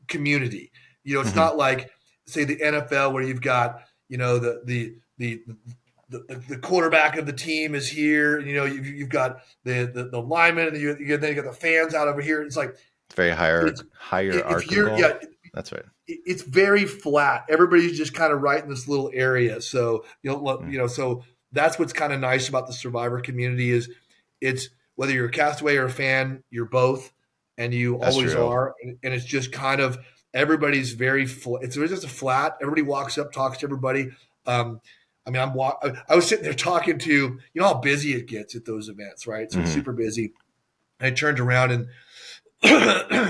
community. It's Hmm. not like say the NFL where you've got the quarterback of the team is here. You've got the lineman, and then you got the fans out over here. It's like It's very it's if you're hierarchical. yeah, That's right. it's very flat. Everybody's just kind of right in this little area. So Mm. so that's what's kind of nice about the Survivor community is it's whether you're a castaway or a fan, you're both, and you That's always true. are, and it's just kind of Everybody's very it's just a flat. Everybody walks up, talks to everybody. I mean, I was sitting there talking to, you know how busy it gets at those events, right? So it's super busy. And I turned around and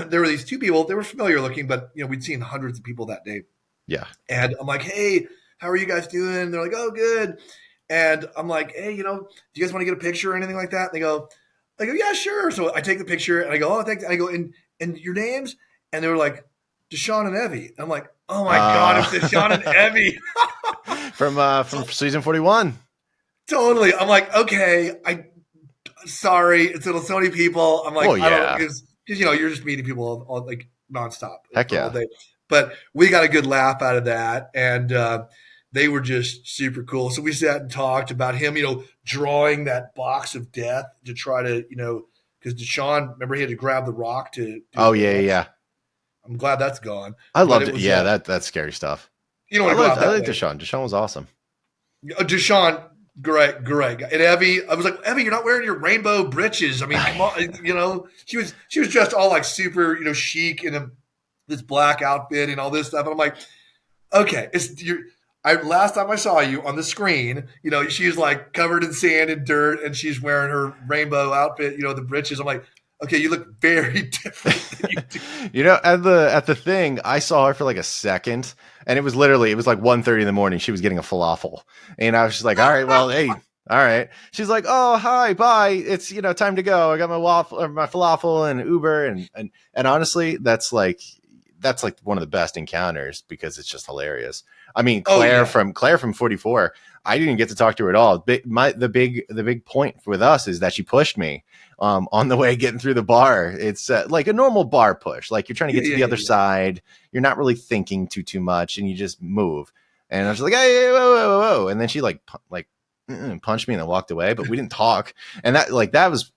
there were these two people. They were familiar looking, but you know, we'd seen hundreds of people that day. Yeah. And I'm like, hey, how are you guys doing? They're like, oh, good. And I'm like, hey, you know, do you guys want to get a picture or anything like that? And I go, yeah, sure. So I take the picture and I go, oh, thanks. I go, and your names? And they were like, Deshaun and Evie. I'm like, oh my God, it's Deshaun and Evie. from season 41. Totally. I'm like, okay, sorry, it's so many people. I'm like, well, yeah. I don't, because you know, you're just meeting people all like nonstop. Heck yeah. All day. But we got a good laugh out of that. And they were just super cool. So we sat and talked about him, you know, drawing that box of death to try to, you know, because Deshaun, remember he had to grab the rock to. Yeah. I'm glad that's gone. I loved it. Yeah, that's scary stuff. You know what I like Deshaun. Deshaun was awesome. Deshaun, Greg, and Evie. I was like, Evie, you're not wearing your rainbow breeches. I mean, come on, you know. She was dressed all like super, you know, chic in this black outfit and all this stuff. And I'm like, okay, last time I saw you on the screen, you know, she's like covered in sand and dirt, and she's wearing her rainbow outfit, you know, the breeches. I'm like, okay, you look very different than you do. You know, at the thing, I saw her for like a second, and it was like 1:30 in the morning. She was getting a falafel, and I was just like, all right, well, hey, all right. She's like, oh, hi, bye. It's, you know, time to go. I got my falafel and Uber, and honestly, that's like one of the best encounters because it's just hilarious. I mean, Claire from 44, I didn't get to talk to her at all. The big point with us is that she pushed me on the way getting through the bar. It's like a normal bar push. Like you're trying to get to the other side. You're not really thinking too much, and you just move. And I was like, hey, whoa. And then she punched me and then walked away, but we didn't talk. And that was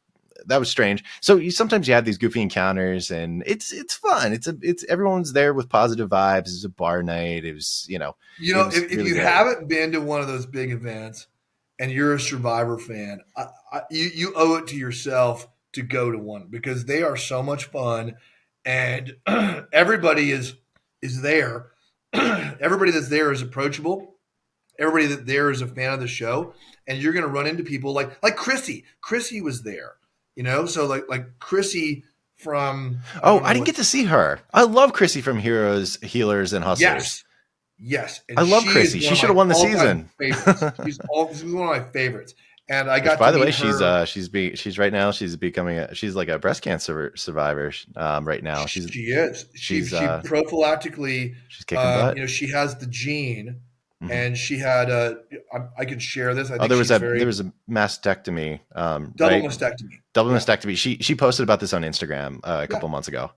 strange. So sometimes you have these goofy encounters, and it's fun. It's everyone's there with positive vibes. It's a bar night. It was, you know, if you haven't been to one of those big events and you're a Survivor fan, you owe it to yourself to go to one because they are so much fun, and everybody is there. Everybody that's there is approachable. Everybody that there is a fan of the show, and you're going to run into people like Chrissy. Chrissy was there. You know, so like Chrissy from. I didn't get to see her. I love Chrissy from Heroes, Healers, and Hustlers. Yes. And I love Chrissy. She should have won the season. She's one of my favorites. And I got. Which, by the way, she's right now. She's like a breast cancer survivor. Right now, she is. She prophylactically. She's kicking butt. You know, she has the gene. Mm-hmm. And she had I can share this. I think there was a mastectomy, double mastectomy. Double mastectomy. She posted about this on Instagram a couple months ago.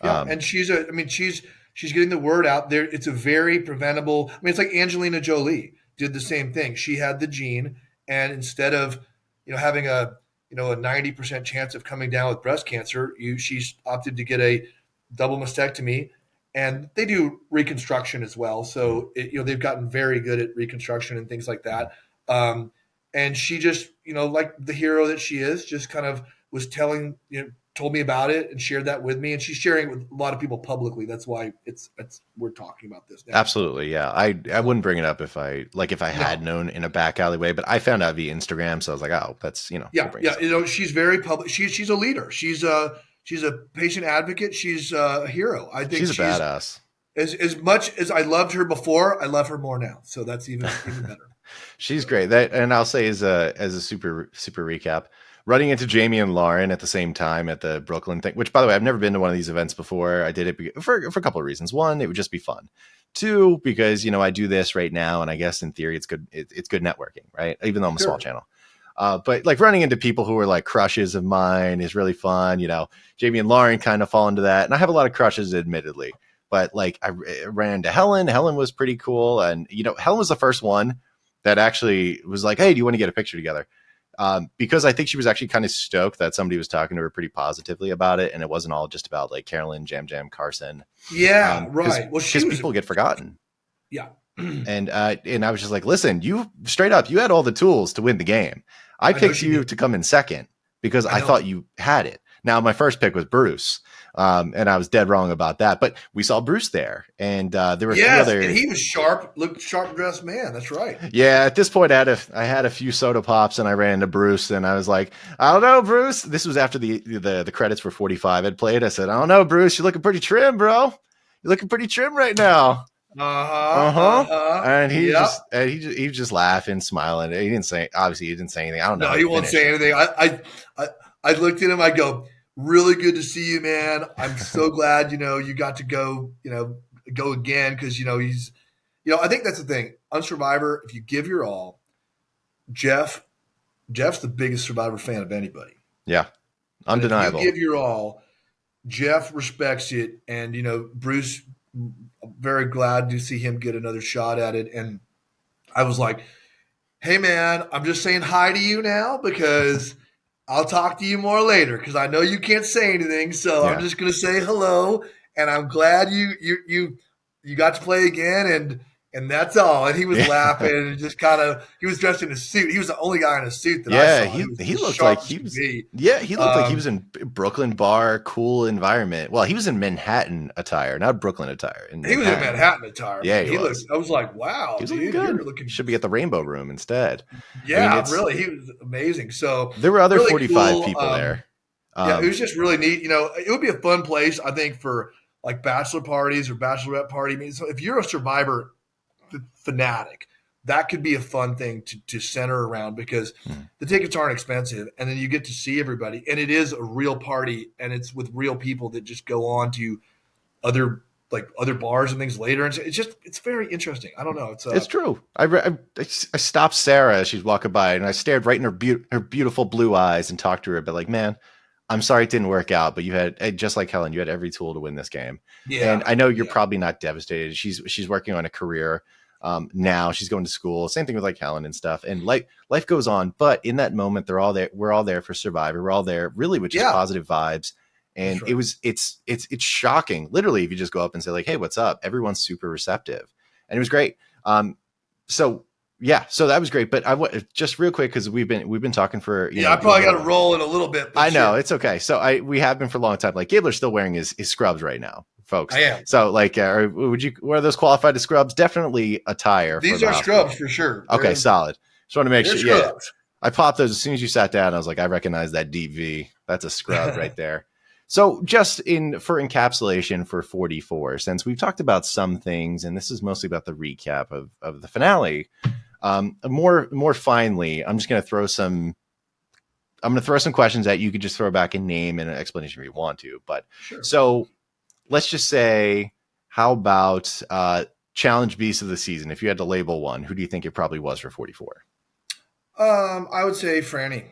Yeah, and she's getting the word out there. It's a very preventable. I mean, it's like Angelina Jolie did the same thing. She had the gene, and instead of having a 90% chance of coming down with breast cancer, she's opted to get a double mastectomy. And they do reconstruction as well. So, they've gotten very good at reconstruction and things like that. And she just, like the hero that she is, just kind of was told me about it and shared that with me. And she's sharing it with a lot of people publicly. That's why we're talking about this now. Absolutely. Yeah. I wouldn't bring it up if I had known in a back alleyway, but I found out via Instagram. So I was like, oh, that's, Yeah. She's very public. She's a leader. She's a patient advocate. She's a hero. I think she's a badass. As much as I loved her before, I love her more now. So that's even better. She's great. And I'll say as a super recap, running into Jamie and Lauren at the same time at the Brooklyn thing, which by the way, I've never been to one of these events before. I did it for a couple of reasons. One, it would just be fun. Two, because, I do this right now. And I guess in theory, it's good. It's good networking, right? Even though I'm a small channel. But like running into people who are like crushes of mine is really fun. Jamie and Lauren kind of fall into that. And I have a lot of crushes, admittedly. But like I ran into Helen. Helen was pretty cool. And, Helen was the first one that actually was like, hey, do you want to get a picture together? Because I think she was actually kind of stoked that somebody was talking to her pretty positively about it. And it wasn't all just about like Carolyn, Jam, Carson. Yeah, right. Well, because people get forgotten. Yeah. And I was just like, listen, you straight up, you had all the tools to win the game. I picked you to come in second because I thought you had it. Now, my first pick was Bruce, and I was dead wrong about that. But we saw Bruce there, and there were a few other. And he was sharp, looked sharp dressed man. That's right. Yeah, at this point, I had a few soda pops, and I ran into Bruce, and I was like, I don't know, Bruce. This was after the credits for 45 had played. I said, I don't know, Bruce. You're looking pretty trim, bro. You're looking pretty trim right now. And he was just laughing, smiling. He didn't say anything. I don't know. No, he won't say anything. I looked at him. I go, really good to see you, man. I'm so glad you got to go go again because he's I think that's the thing on Survivor. If you give your all, Jeff's the biggest Survivor fan of anybody. Yeah, undeniable. If you give your all, Jeff respects it, and Bruce. I'm very glad to see him get another shot at it. And I was like, hey, man, I'm just saying hi to you now because I'll talk to you more later because I know you can't say anything. So I'm just going to say hello. And I'm glad you got to play again. And that's all. And he was laughing and just he was dressed in a suit. He was the only guy in a suit that I saw. He looked like he was. Yeah, he looked like he was in Brooklyn bar, cool environment. Well, he was in Manhattan attire, not Brooklyn attire. He was in Manhattan attire. Yeah, he was. I was like, wow, he was looking good. Should be at the Rainbow Room instead. Yeah, really, he was amazing. So there were other 45 people there. Yeah, it was just really neat. It would be a fun place, I think, for like bachelor parties or bachelorette party. I mean, so if you're a Survivor fanatic, that could be a fun thing to center around because the tickets aren't expensive and then you get to see everybody and it is a real party and it's with real people that just go on to other bars and things later. And it's very interesting. I don't know. It's true. I stopped Sarah as she's walking by and I stared right in her beautiful blue eyes and talked to her a bit like, man, I'm sorry it didn't work out, but you had, just like Helen, you had every tool to win this game. Yeah. And I know you're probably not devastated. She's working on a career. Now she's going to school. Same thing with like Helen and stuff. And life goes on. But in that moment, they're all there. We're all there for Survivor. We're all there really with just positive vibes. And right. It's shocking. Literally, if you just go up and say like, hey, what's up? Everyone's super receptive. And it was great. So that was great. But just real quick, because we've been talking for I probably got to roll in a little bit. I know it's okay. So we have been for a long time. Like Gabler's still wearing his scrubs right now, folks. I am. So like, were those qualified as scrubs? Definitely attire. These are scrubs for sure. Okay, solid. Just want to make sure. Scrubs. Yeah, I popped those as soon as you sat down. I was like, I recognize that DV. That's a scrub right there. So just for encapsulation for 44, since we've talked about some things, and this is mostly about the recap of the finale. More finely, I'm just going to throw some questions at you. You could just throw back a name and an explanation if you want to. But sure. So let's just say, how about challenge beast of the season? If you had to label one, who do you think it probably was for 44? I would say Franny.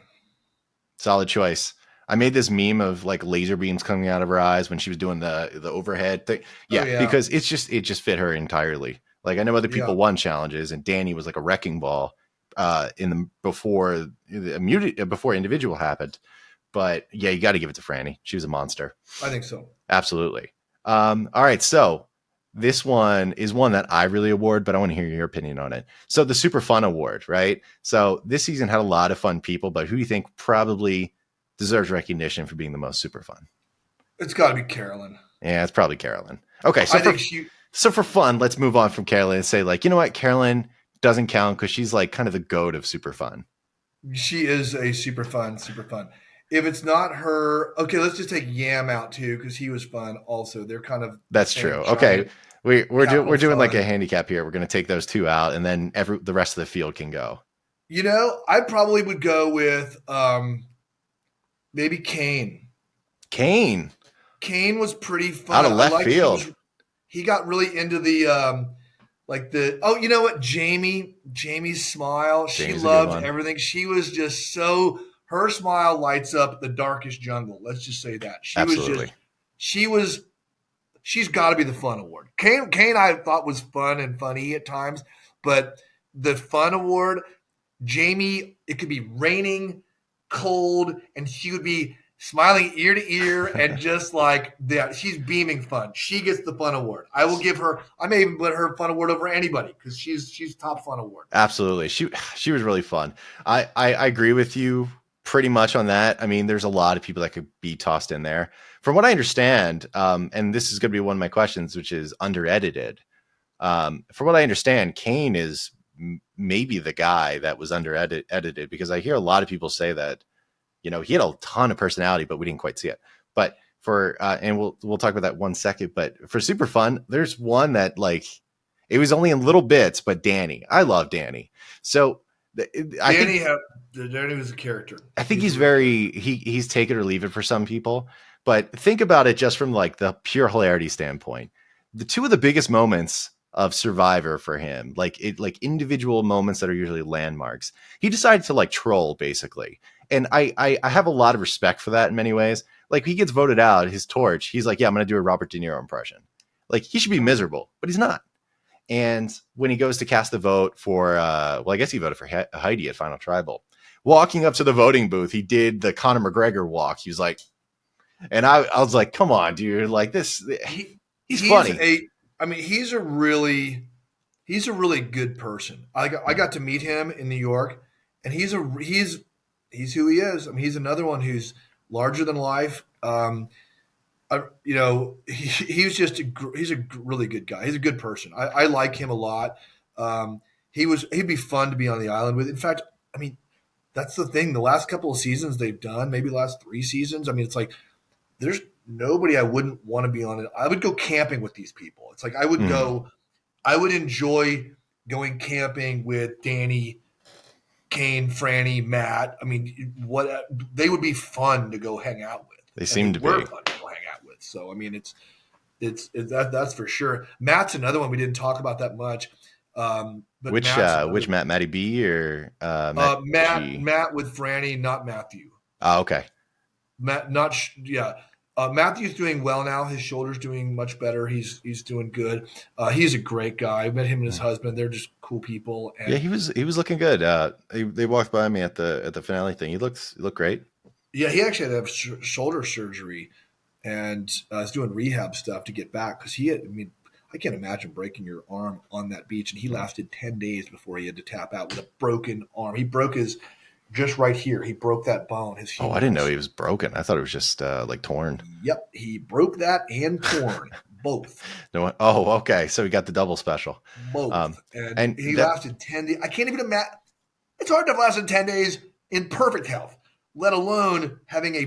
Solid choice. I made this meme of like laser beams coming out of her eyes when she was doing the overhead thing. Yeah, because it just fit her entirely. Like I know other people won challenges, and Danny was like a wrecking ball before individual happened. But yeah, you got to give it to Franny. She was a monster. I think so. Absolutely. All right, so this one is one that I really award, but I want to hear your opinion on it. So the Super Fun Award, right? So this season had a lot of fun people, but who do you think probably deserves recognition for being the most super fun? It's got to be Carolyn. Yeah, it's probably Carolyn. Okay, so for fun, let's move on from Carolyn and say like, you know what, Carolyn doesn't count because she's like kind of the goat of super fun. She is a super fun. If it's not her, okay, let's just take Yam out too because he was fun. Also, they're kind of that's true. Okay, we're doing like a handicap here. We're going to take those two out, and then the rest of the field can go. I probably would go with maybe Kane. Kane was pretty fun. Out of left field. He got really into the you know what? Jamie's smile. She loved everything. She was just her smile lights up the darkest jungle. Let's just say that. Absolutely. She's got to be the fun award. Kane I thought was fun and funny at times, but the fun award, Jamie, it could be raining, cold, and she would be smiling ear to ear and just like that. She's beaming fun. She gets the fun award. I will give her. I may even put her fun award over anybody because she's top fun award. Absolutely. She was really fun. I agree with you pretty much on that. I mean, there's a lot of people that could be tossed in there. From what I understand, and this is going to be one of my questions, which is under-edited. From what I understand, Kane is maybe the guy that was edited, because I hear a lot of people say that, he had a ton of personality, but we didn't quite see it. But for and we'll talk about that 1 second. But for super fun, there's one that like it was only in little bits, but Danny, I love Danny. So Danny was a character. I think he's take it or leave it for some people. But think about it just from like the pure hilarity standpoint. The two of the biggest moments of Survivor for him, like individual moments that are usually landmarks, he decided to like troll basically. And I have a lot of respect for that in many ways. Like he gets voted out, his torch, he's like, yeah, I'm going to do a Robert De Niro impression. Like he should be miserable, but he's not. And when he goes to cast the vote for, I guess he voted for Heidi at Final Tribal. Walking up to the voting booth, he did the Conor McGregor walk. He was like, and I was like, come on, dude. Like this, he's funny. He's a really good person. I got to meet him in New York, and he's who he is. I mean, he's another one who's larger than life. He's a really good guy. He's a good person. I like him a lot. He'd be fun to be on the island with. In fact, I mean, that's the thing. The last couple of seasons they've done, maybe the last 3 seasons. I mean, it's like there's nobody I wouldn't want to be on it. I would go camping with these people. It's like I would enjoy going camping with Danny, Kane, Franny, Matt. I mean, they would be fun to go hang out with. They seem to be fun to go hang out with. So I mean, that's for sure. Matt's another one we didn't talk about that much. But which Matt, Matty B or Matt with Franny, not Matthew. Oh, okay. Matt, Matthew's doing well now. His shoulder's doing much better. He's doing good. He's a great guy. I met him and his husband. They're just cool people. And yeah, he was looking good. They walked by me at the finale thing. He looked great. Yeah, he actually had to have shoulder surgery, and is doing rehab stuff to get back because I can't imagine breaking your arm on that beach. And he lasted 10 days before he had to tap out with a broken arm. He broke his. Just right here, he broke that bone. I didn't know he was broken. I thought it was just like torn. Yep, he broke that and torn both. No, okay. So he got the double special. Both, and he lasted 10 days. I can't even imagine. It's hard to have lasted 10 days in perfect health, let alone having a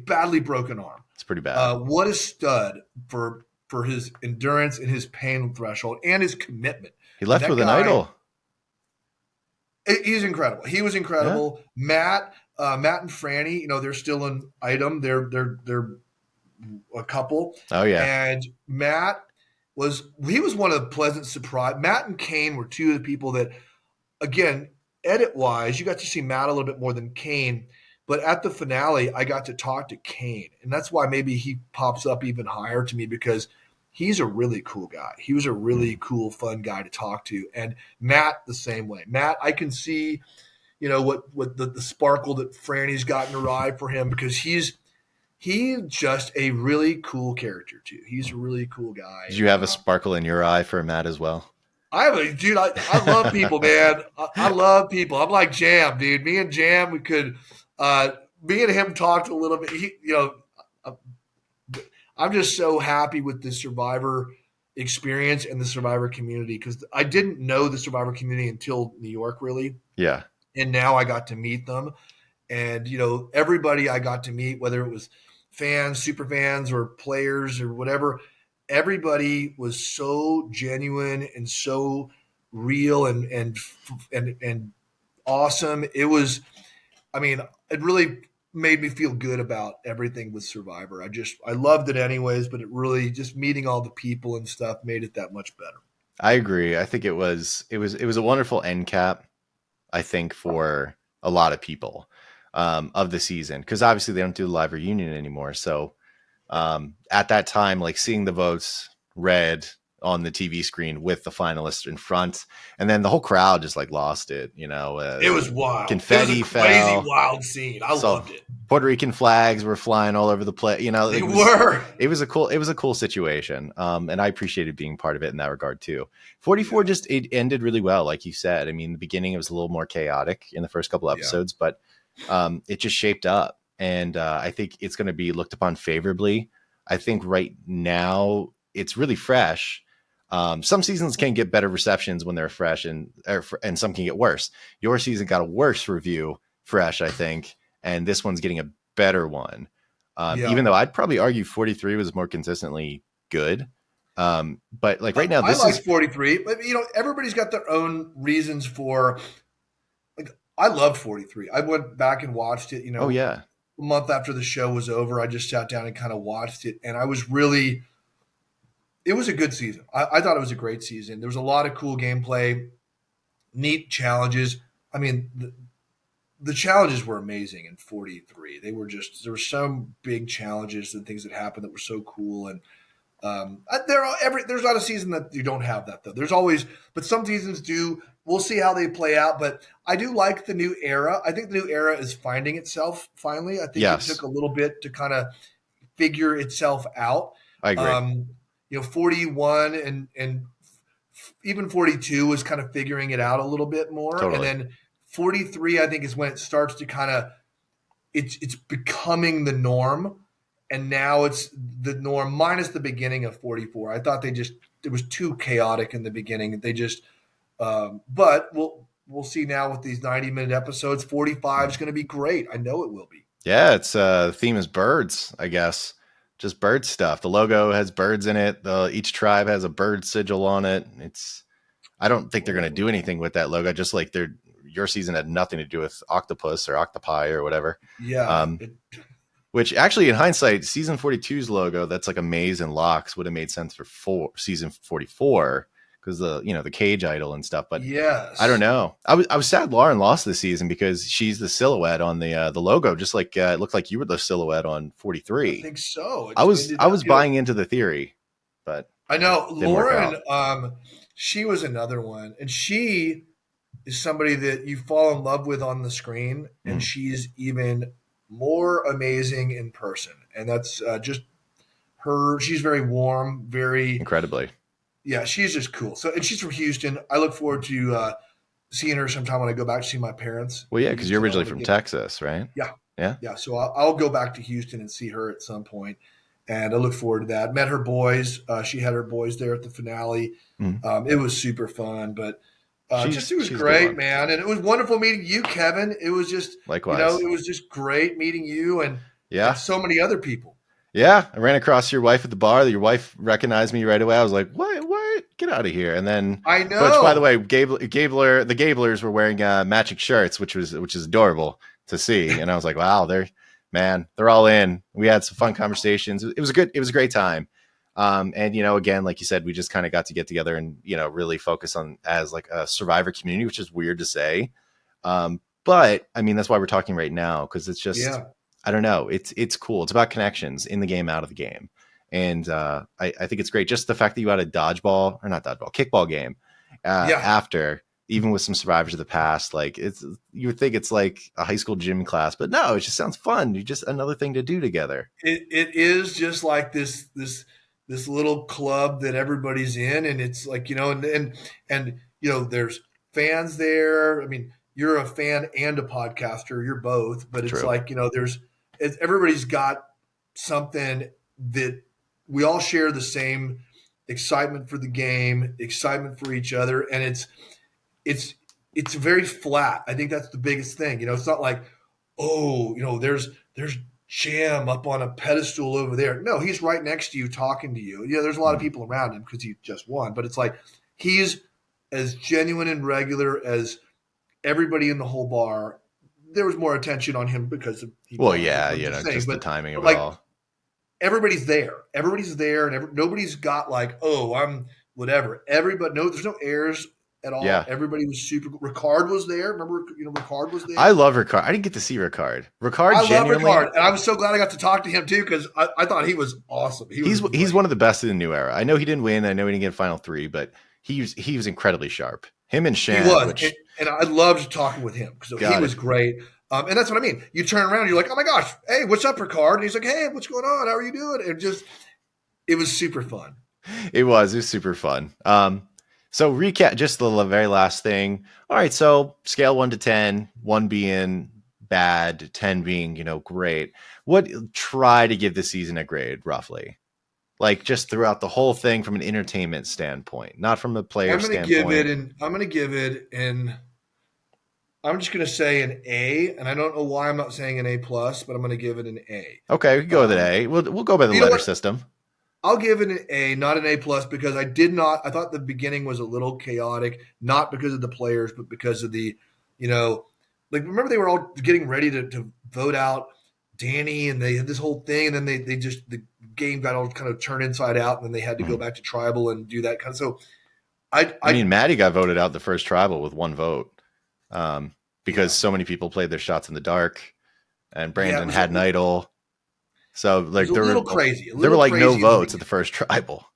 badly broken arm. It's pretty bad. What a stud for his endurance and his pain threshold and his commitment. He left with an idol. He's incredible. He was incredible. Yeah. Matt and Franny, they're still an item. They're a couple. Oh yeah. And Matt was one of the pleasant surprise. Matt and Kane were two of the people that, again, edit wise, you got to see Matt a little bit more than Kane. But at the finale, I got to talk to Kane, and that's why maybe he pops up even higher to me because he's a really cool guy. He was a really cool, fun guy to talk to. And Matt, the same way. Matt, I can see, what the sparkle that Franny's got in her eye for him because he's just a really cool character too. He's a really cool guy. Did you have a sparkle in your eye for Matt as well? I love people, man. I love people. I'm like Jam, dude. Me and Jam, we could, me and him talked a little bit. I'm just so happy with the Survivor experience and the Survivor community because I didn't know the Survivor community until New York, really. Yeah. And now I got to meet them. And, everybody I got to meet, whether it was fans, super fans, or players or whatever, everybody was so genuine and so real and awesome. It was, it really made me feel good about everything with Survivor. I loved it anyways, but it really just meeting all the people and stuff made it that much better. I agree. I think it was a wonderful end cap, I think, for a lot of people of the season. Cause obviously they don't do the live reunion anymore. So at that time, like seeing the votes read on the TV screen with the finalists in front, and then the whole crowd just like lost it. It was wild. Confetti fell. Crazy, wild scene. I loved it. Puerto Rican flags were flying all over the place. It was a cool situation. And I appreciated being part of it in that regard too. 44 it ended really well, like you said. I mean, the beginning it was a little more chaotic in the first couple episodes, but it just shaped up. And I think it's going to be looked upon favorably. I think right now it's really fresh. Some seasons can get better receptions when they're fresh, and some can get worse. Your season got a worse review fresh, I think, and this one's getting a better one. Yeah. Even though I'd probably argue 43 was more consistently good. But like right now, I this like is 43, but everybody's got their own reasons for. Like, I loved 43. I went back and watched it. oh yeah, A month after the show was over, I just sat down and kind of watched it, and I was really. It was a good season. I thought it was a great season. There was a lot of cool gameplay, neat challenges. I mean, the challenges were amazing in 43. There were some big challenges and things that happened that were so cool. And there's not a season that you don't have that though. There's always, but some seasons do. We'll see how they play out. But I do like the new era. I think the new era is finding itself finally. I think it yes, took a little bit to kind of figure itself out. I agree. 41 and even 42 was kind of figuring it out a little bit more. Totally. And then 43, I think, is when it starts to kind of it's becoming the norm. And now it's the norm minus the beginning of 44. I thought it was too chaotic in the beginning. They just but we'll see now with these 90-minute episodes. 45 is going to be great. I know it will be. Yeah, it's the theme is birds, I guess. Just bird stuff. The logo has birds in it. Each tribe has a bird sigil on it. I don't think they're going to do anything with that logo. Just like your season had nothing to do with octopus or octopi or whatever. Yeah. Which actually, in hindsight, season 42's logo, that's like a maze and locks, would have made sense for season 44 because the cage idol and stuff. But yes, I don't know. I was sad Lauren lost this season because she's the silhouette on the logo, just like it looked like you were the silhouette on 43. I think so. I was buying into the theory, but I know Lauren. She was another one, and she is somebody that you fall in love with on the screen, and she's even more amazing in person. And that's just her. She's very warm, very incredibly. Yeah, she's just cool. So, and she's from Houston. I look forward to seeing her sometime when I go back to see my parents. Well, yeah, because you're originally from Texas, right? Yeah. So I'll go back to Houston and see her at some point, and I look forward to that. Met her boys. She had her boys there at the finale. It was super fun, but it was great, man. And it was wonderful meeting you, Kevin. It was just likewise. It was just great meeting you and so many other people. Yeah, I ran across your wife at the bar. Your wife recognized me right away. I was like, "What? Get out of here!" And then I know. Which, by the way, the Gablers were wearing matching shirts, which is adorable to see. And I was like, "Wow, they're all in." We had some fun conversations. It was a great time. And again, like you said, we just kind of got to get together and really focus on as like a Survivor community, which is weird to say. But I mean, that's why we're talking right now because it's just. Yeah. I don't know. It's cool. It's about connections in the game, out of the game. And I think it's great. Just the fact that you had a kickball game after, even with some survivors of the past, like you would think it's like a high school gym class, but no, it just sounds fun. You just another thing to do together. It is just like this little club that everybody's in. And it's like, and there's fans there. I mean, you're a fan and a podcaster. You're both, but it's True. like, everybody's got something that we all share the same excitement for the game, excitement for each other. And it's very flat. I think that's the biggest thing. It's not like, there's Jam up on a pedestal over there. No, he's right next to you talking to you. There's a lot of people around him because he just won, but it's like, he's as genuine and regular as everybody in the whole bar. There was more attention on him because of just the timing of it all. Everybody's there. Everybody's there, and nobody's got like, I'm whatever. Everybody, there's no airs at all. Yeah. Everybody was super. Ricard was there. Remember, Ricard was there. I love Ricard. I didn't get to see Ricard. I love Ricard, and I was so glad I got to talk to him too because I thought he was awesome. He's one of the best in the new era. I know he didn't win. I know he didn't get final 3, but he was incredibly sharp. Him and Shan. He was, and I loved talking with him because he was great. And that's what I mean. You turn around, you're like, "Oh my gosh, hey, what's up, Ricard?" And he's like, "Hey, what's going on? How are you doing?" And it was super fun. It was super fun. So recap just the very last thing. All right, so scale 1 to 10, 1 being bad, 10 being, great. Try to give the season a grade roughly? Like just throughout the whole thing from an entertainment standpoint, not from a player standpoint. I'm just going to say an A, and I don't know why I'm not saying an A plus, but I'm going to give it an A. Okay, we can go with an A. We'll go by the letter system. I'll give it an A, not an A plus, because I thought the beginning was a little chaotic, not because of the players, but because of the, remember they were all getting ready to vote out Danny, and they had this whole thing, and then the game got all kind of turned inside out, and then they had to go back to tribal and do that kind of. So I mean, Maddie got voted out the first tribal with one vote, because so many people played their shots in the dark, and Brandon had an idol. So like there were crazy. There were like no votes at the first tribal.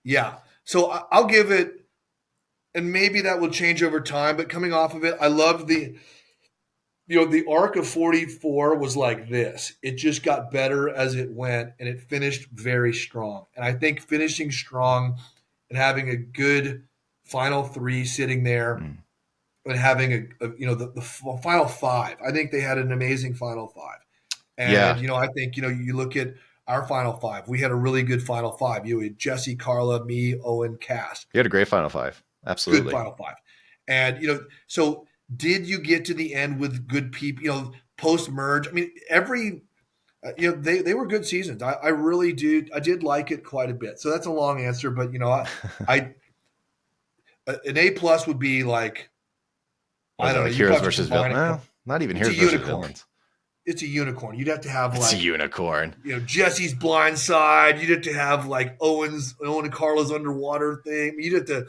Yeah. So I'll give it, and maybe that will change over time, but coming off of it, I love the arc of 44 was like this. It just got better as it went, and it finished very strong. And I think finishing strong and having a good final three sitting there and having the final five, I think they had an amazing final five. And, I think, you look at our final five, we had a really good final five. You had Jesse, Carla, me, Owen, Cass. You had a great final five. Absolutely. Good final five. And, so did you get to the end with good people, post merge? I mean, they were good seasons. I really do. I did like it quite a bit. So that's a long answer, but an A plus would be like, I don't know. Heroes versus villains. Well, not even heroes versus villains. It's a unicorn. You'd have to have it's a unicorn. Jesse's blind side. You'd have to have like Owen and Carla's underwater thing. You'd have to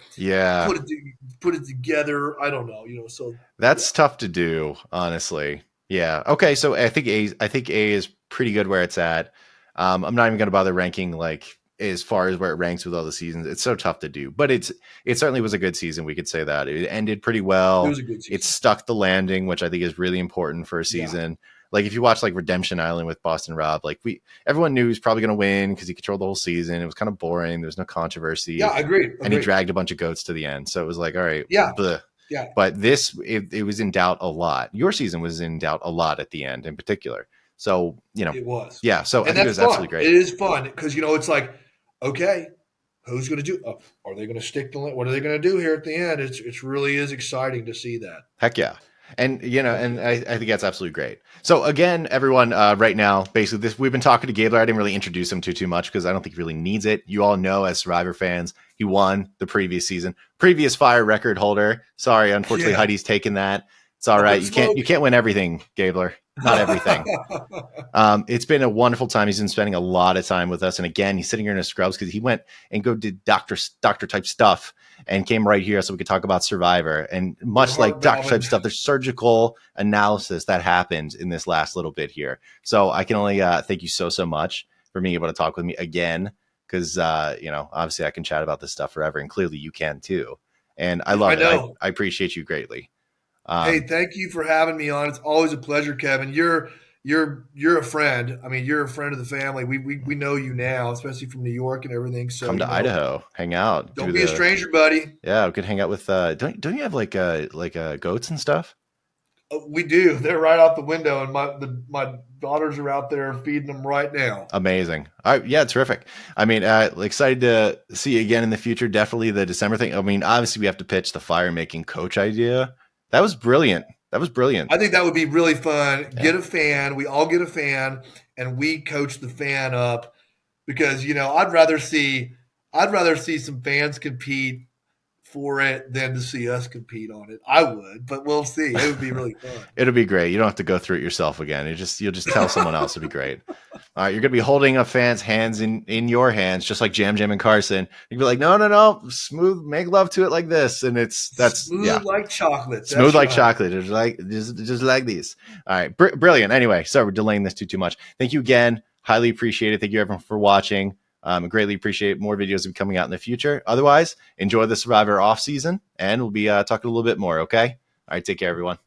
put it together. I don't know. So that's tough to do, honestly. Yeah. Okay. So I think A is pretty good where it's at. I'm not even going to bother ranking like as far as where it ranks with all the seasons. It's so tough to do, but it certainly was a good season. We could say that it ended pretty well. It was a good season. It stuck the landing, which I think is really important for a season. Yeah. Like if you watch like Redemption Island with Boston Rob, like everyone knew he was probably going to win because he controlled the whole season. It was kind of boring. There was no controversy. Yeah, agreed. And he dragged a bunch of goats to the end. So it was like, all right. Yeah. Bleh. Yeah. But it was in doubt a lot. Your season was in doubt a lot at the end in particular. So, it was. Yeah. So I think it was absolutely great. It is fun because, it's like, okay, who's going to do? Are they going to stick to what are they going to do here at the end? It really is exciting to see that. Heck yeah. And, and I think that's absolutely great. So again, everyone, right now, basically we've been talking to Gabler. I didn't really introduce him too much because I don't think he really needs it. You all know as Survivor fans, he won the previous season, previous fire record holder. Sorry. Unfortunately, Heidi's taken that. It's all right. You can't win everything, Gabler. Not everything. It's been a wonderful time. He's been spending a lot of time with us. And again, he's sitting here in his scrubs because he went and did doctor type stuff and came right here so we could talk about Survivor. And much like doctor type stuff, there's surgical analysis that happened in this last little bit here. So I can only thank you so much for being able to talk with me again because, obviously I can chat about this stuff forever. And clearly you can too. And I love it. I appreciate you greatly. Hey, thank you for having me on. It's always a pleasure, Kevin. You're a friend. I mean, you're a friend of the family. We know you now, especially from New York and everything. So come to Idaho, hang out. Don't be a stranger, buddy. Yeah, we could hang out with. Don't you have like goats and stuff? We do. They're right out the window, and my daughters are out there feeding them right now. Amazing. All right, yeah, terrific. I mean, excited to see you again in the future. Definitely the December thing. I mean, obviously we have to pitch the fire making coach idea. That was brilliant. I think that would be really fun. Yeah. Get a fan. We all get a fan, and we coach the fan up because I'd rather see some fans compete for it than to see us compete on it. I would, but we'll see. It would be really fun. It'll be great. You don't have to go through it yourself again. You'll just tell someone else. It'd be great. All right, you're gonna be holding a fan's hands in your hands, just like Jam and Carson. You'd be like, no, smooth, make love to it like this, and that's smooth like chocolate. Smooth like chocolate. Just like these. All right, brilliant. Anyway, sorry we're delaying this too much. Thank you again. Highly appreciate it. Thank you everyone for watching. Greatly appreciate more videos coming out in the future. Otherwise, enjoy the Survivor off season, and we'll be talking a little bit more. Okay. All right. Take care, everyone.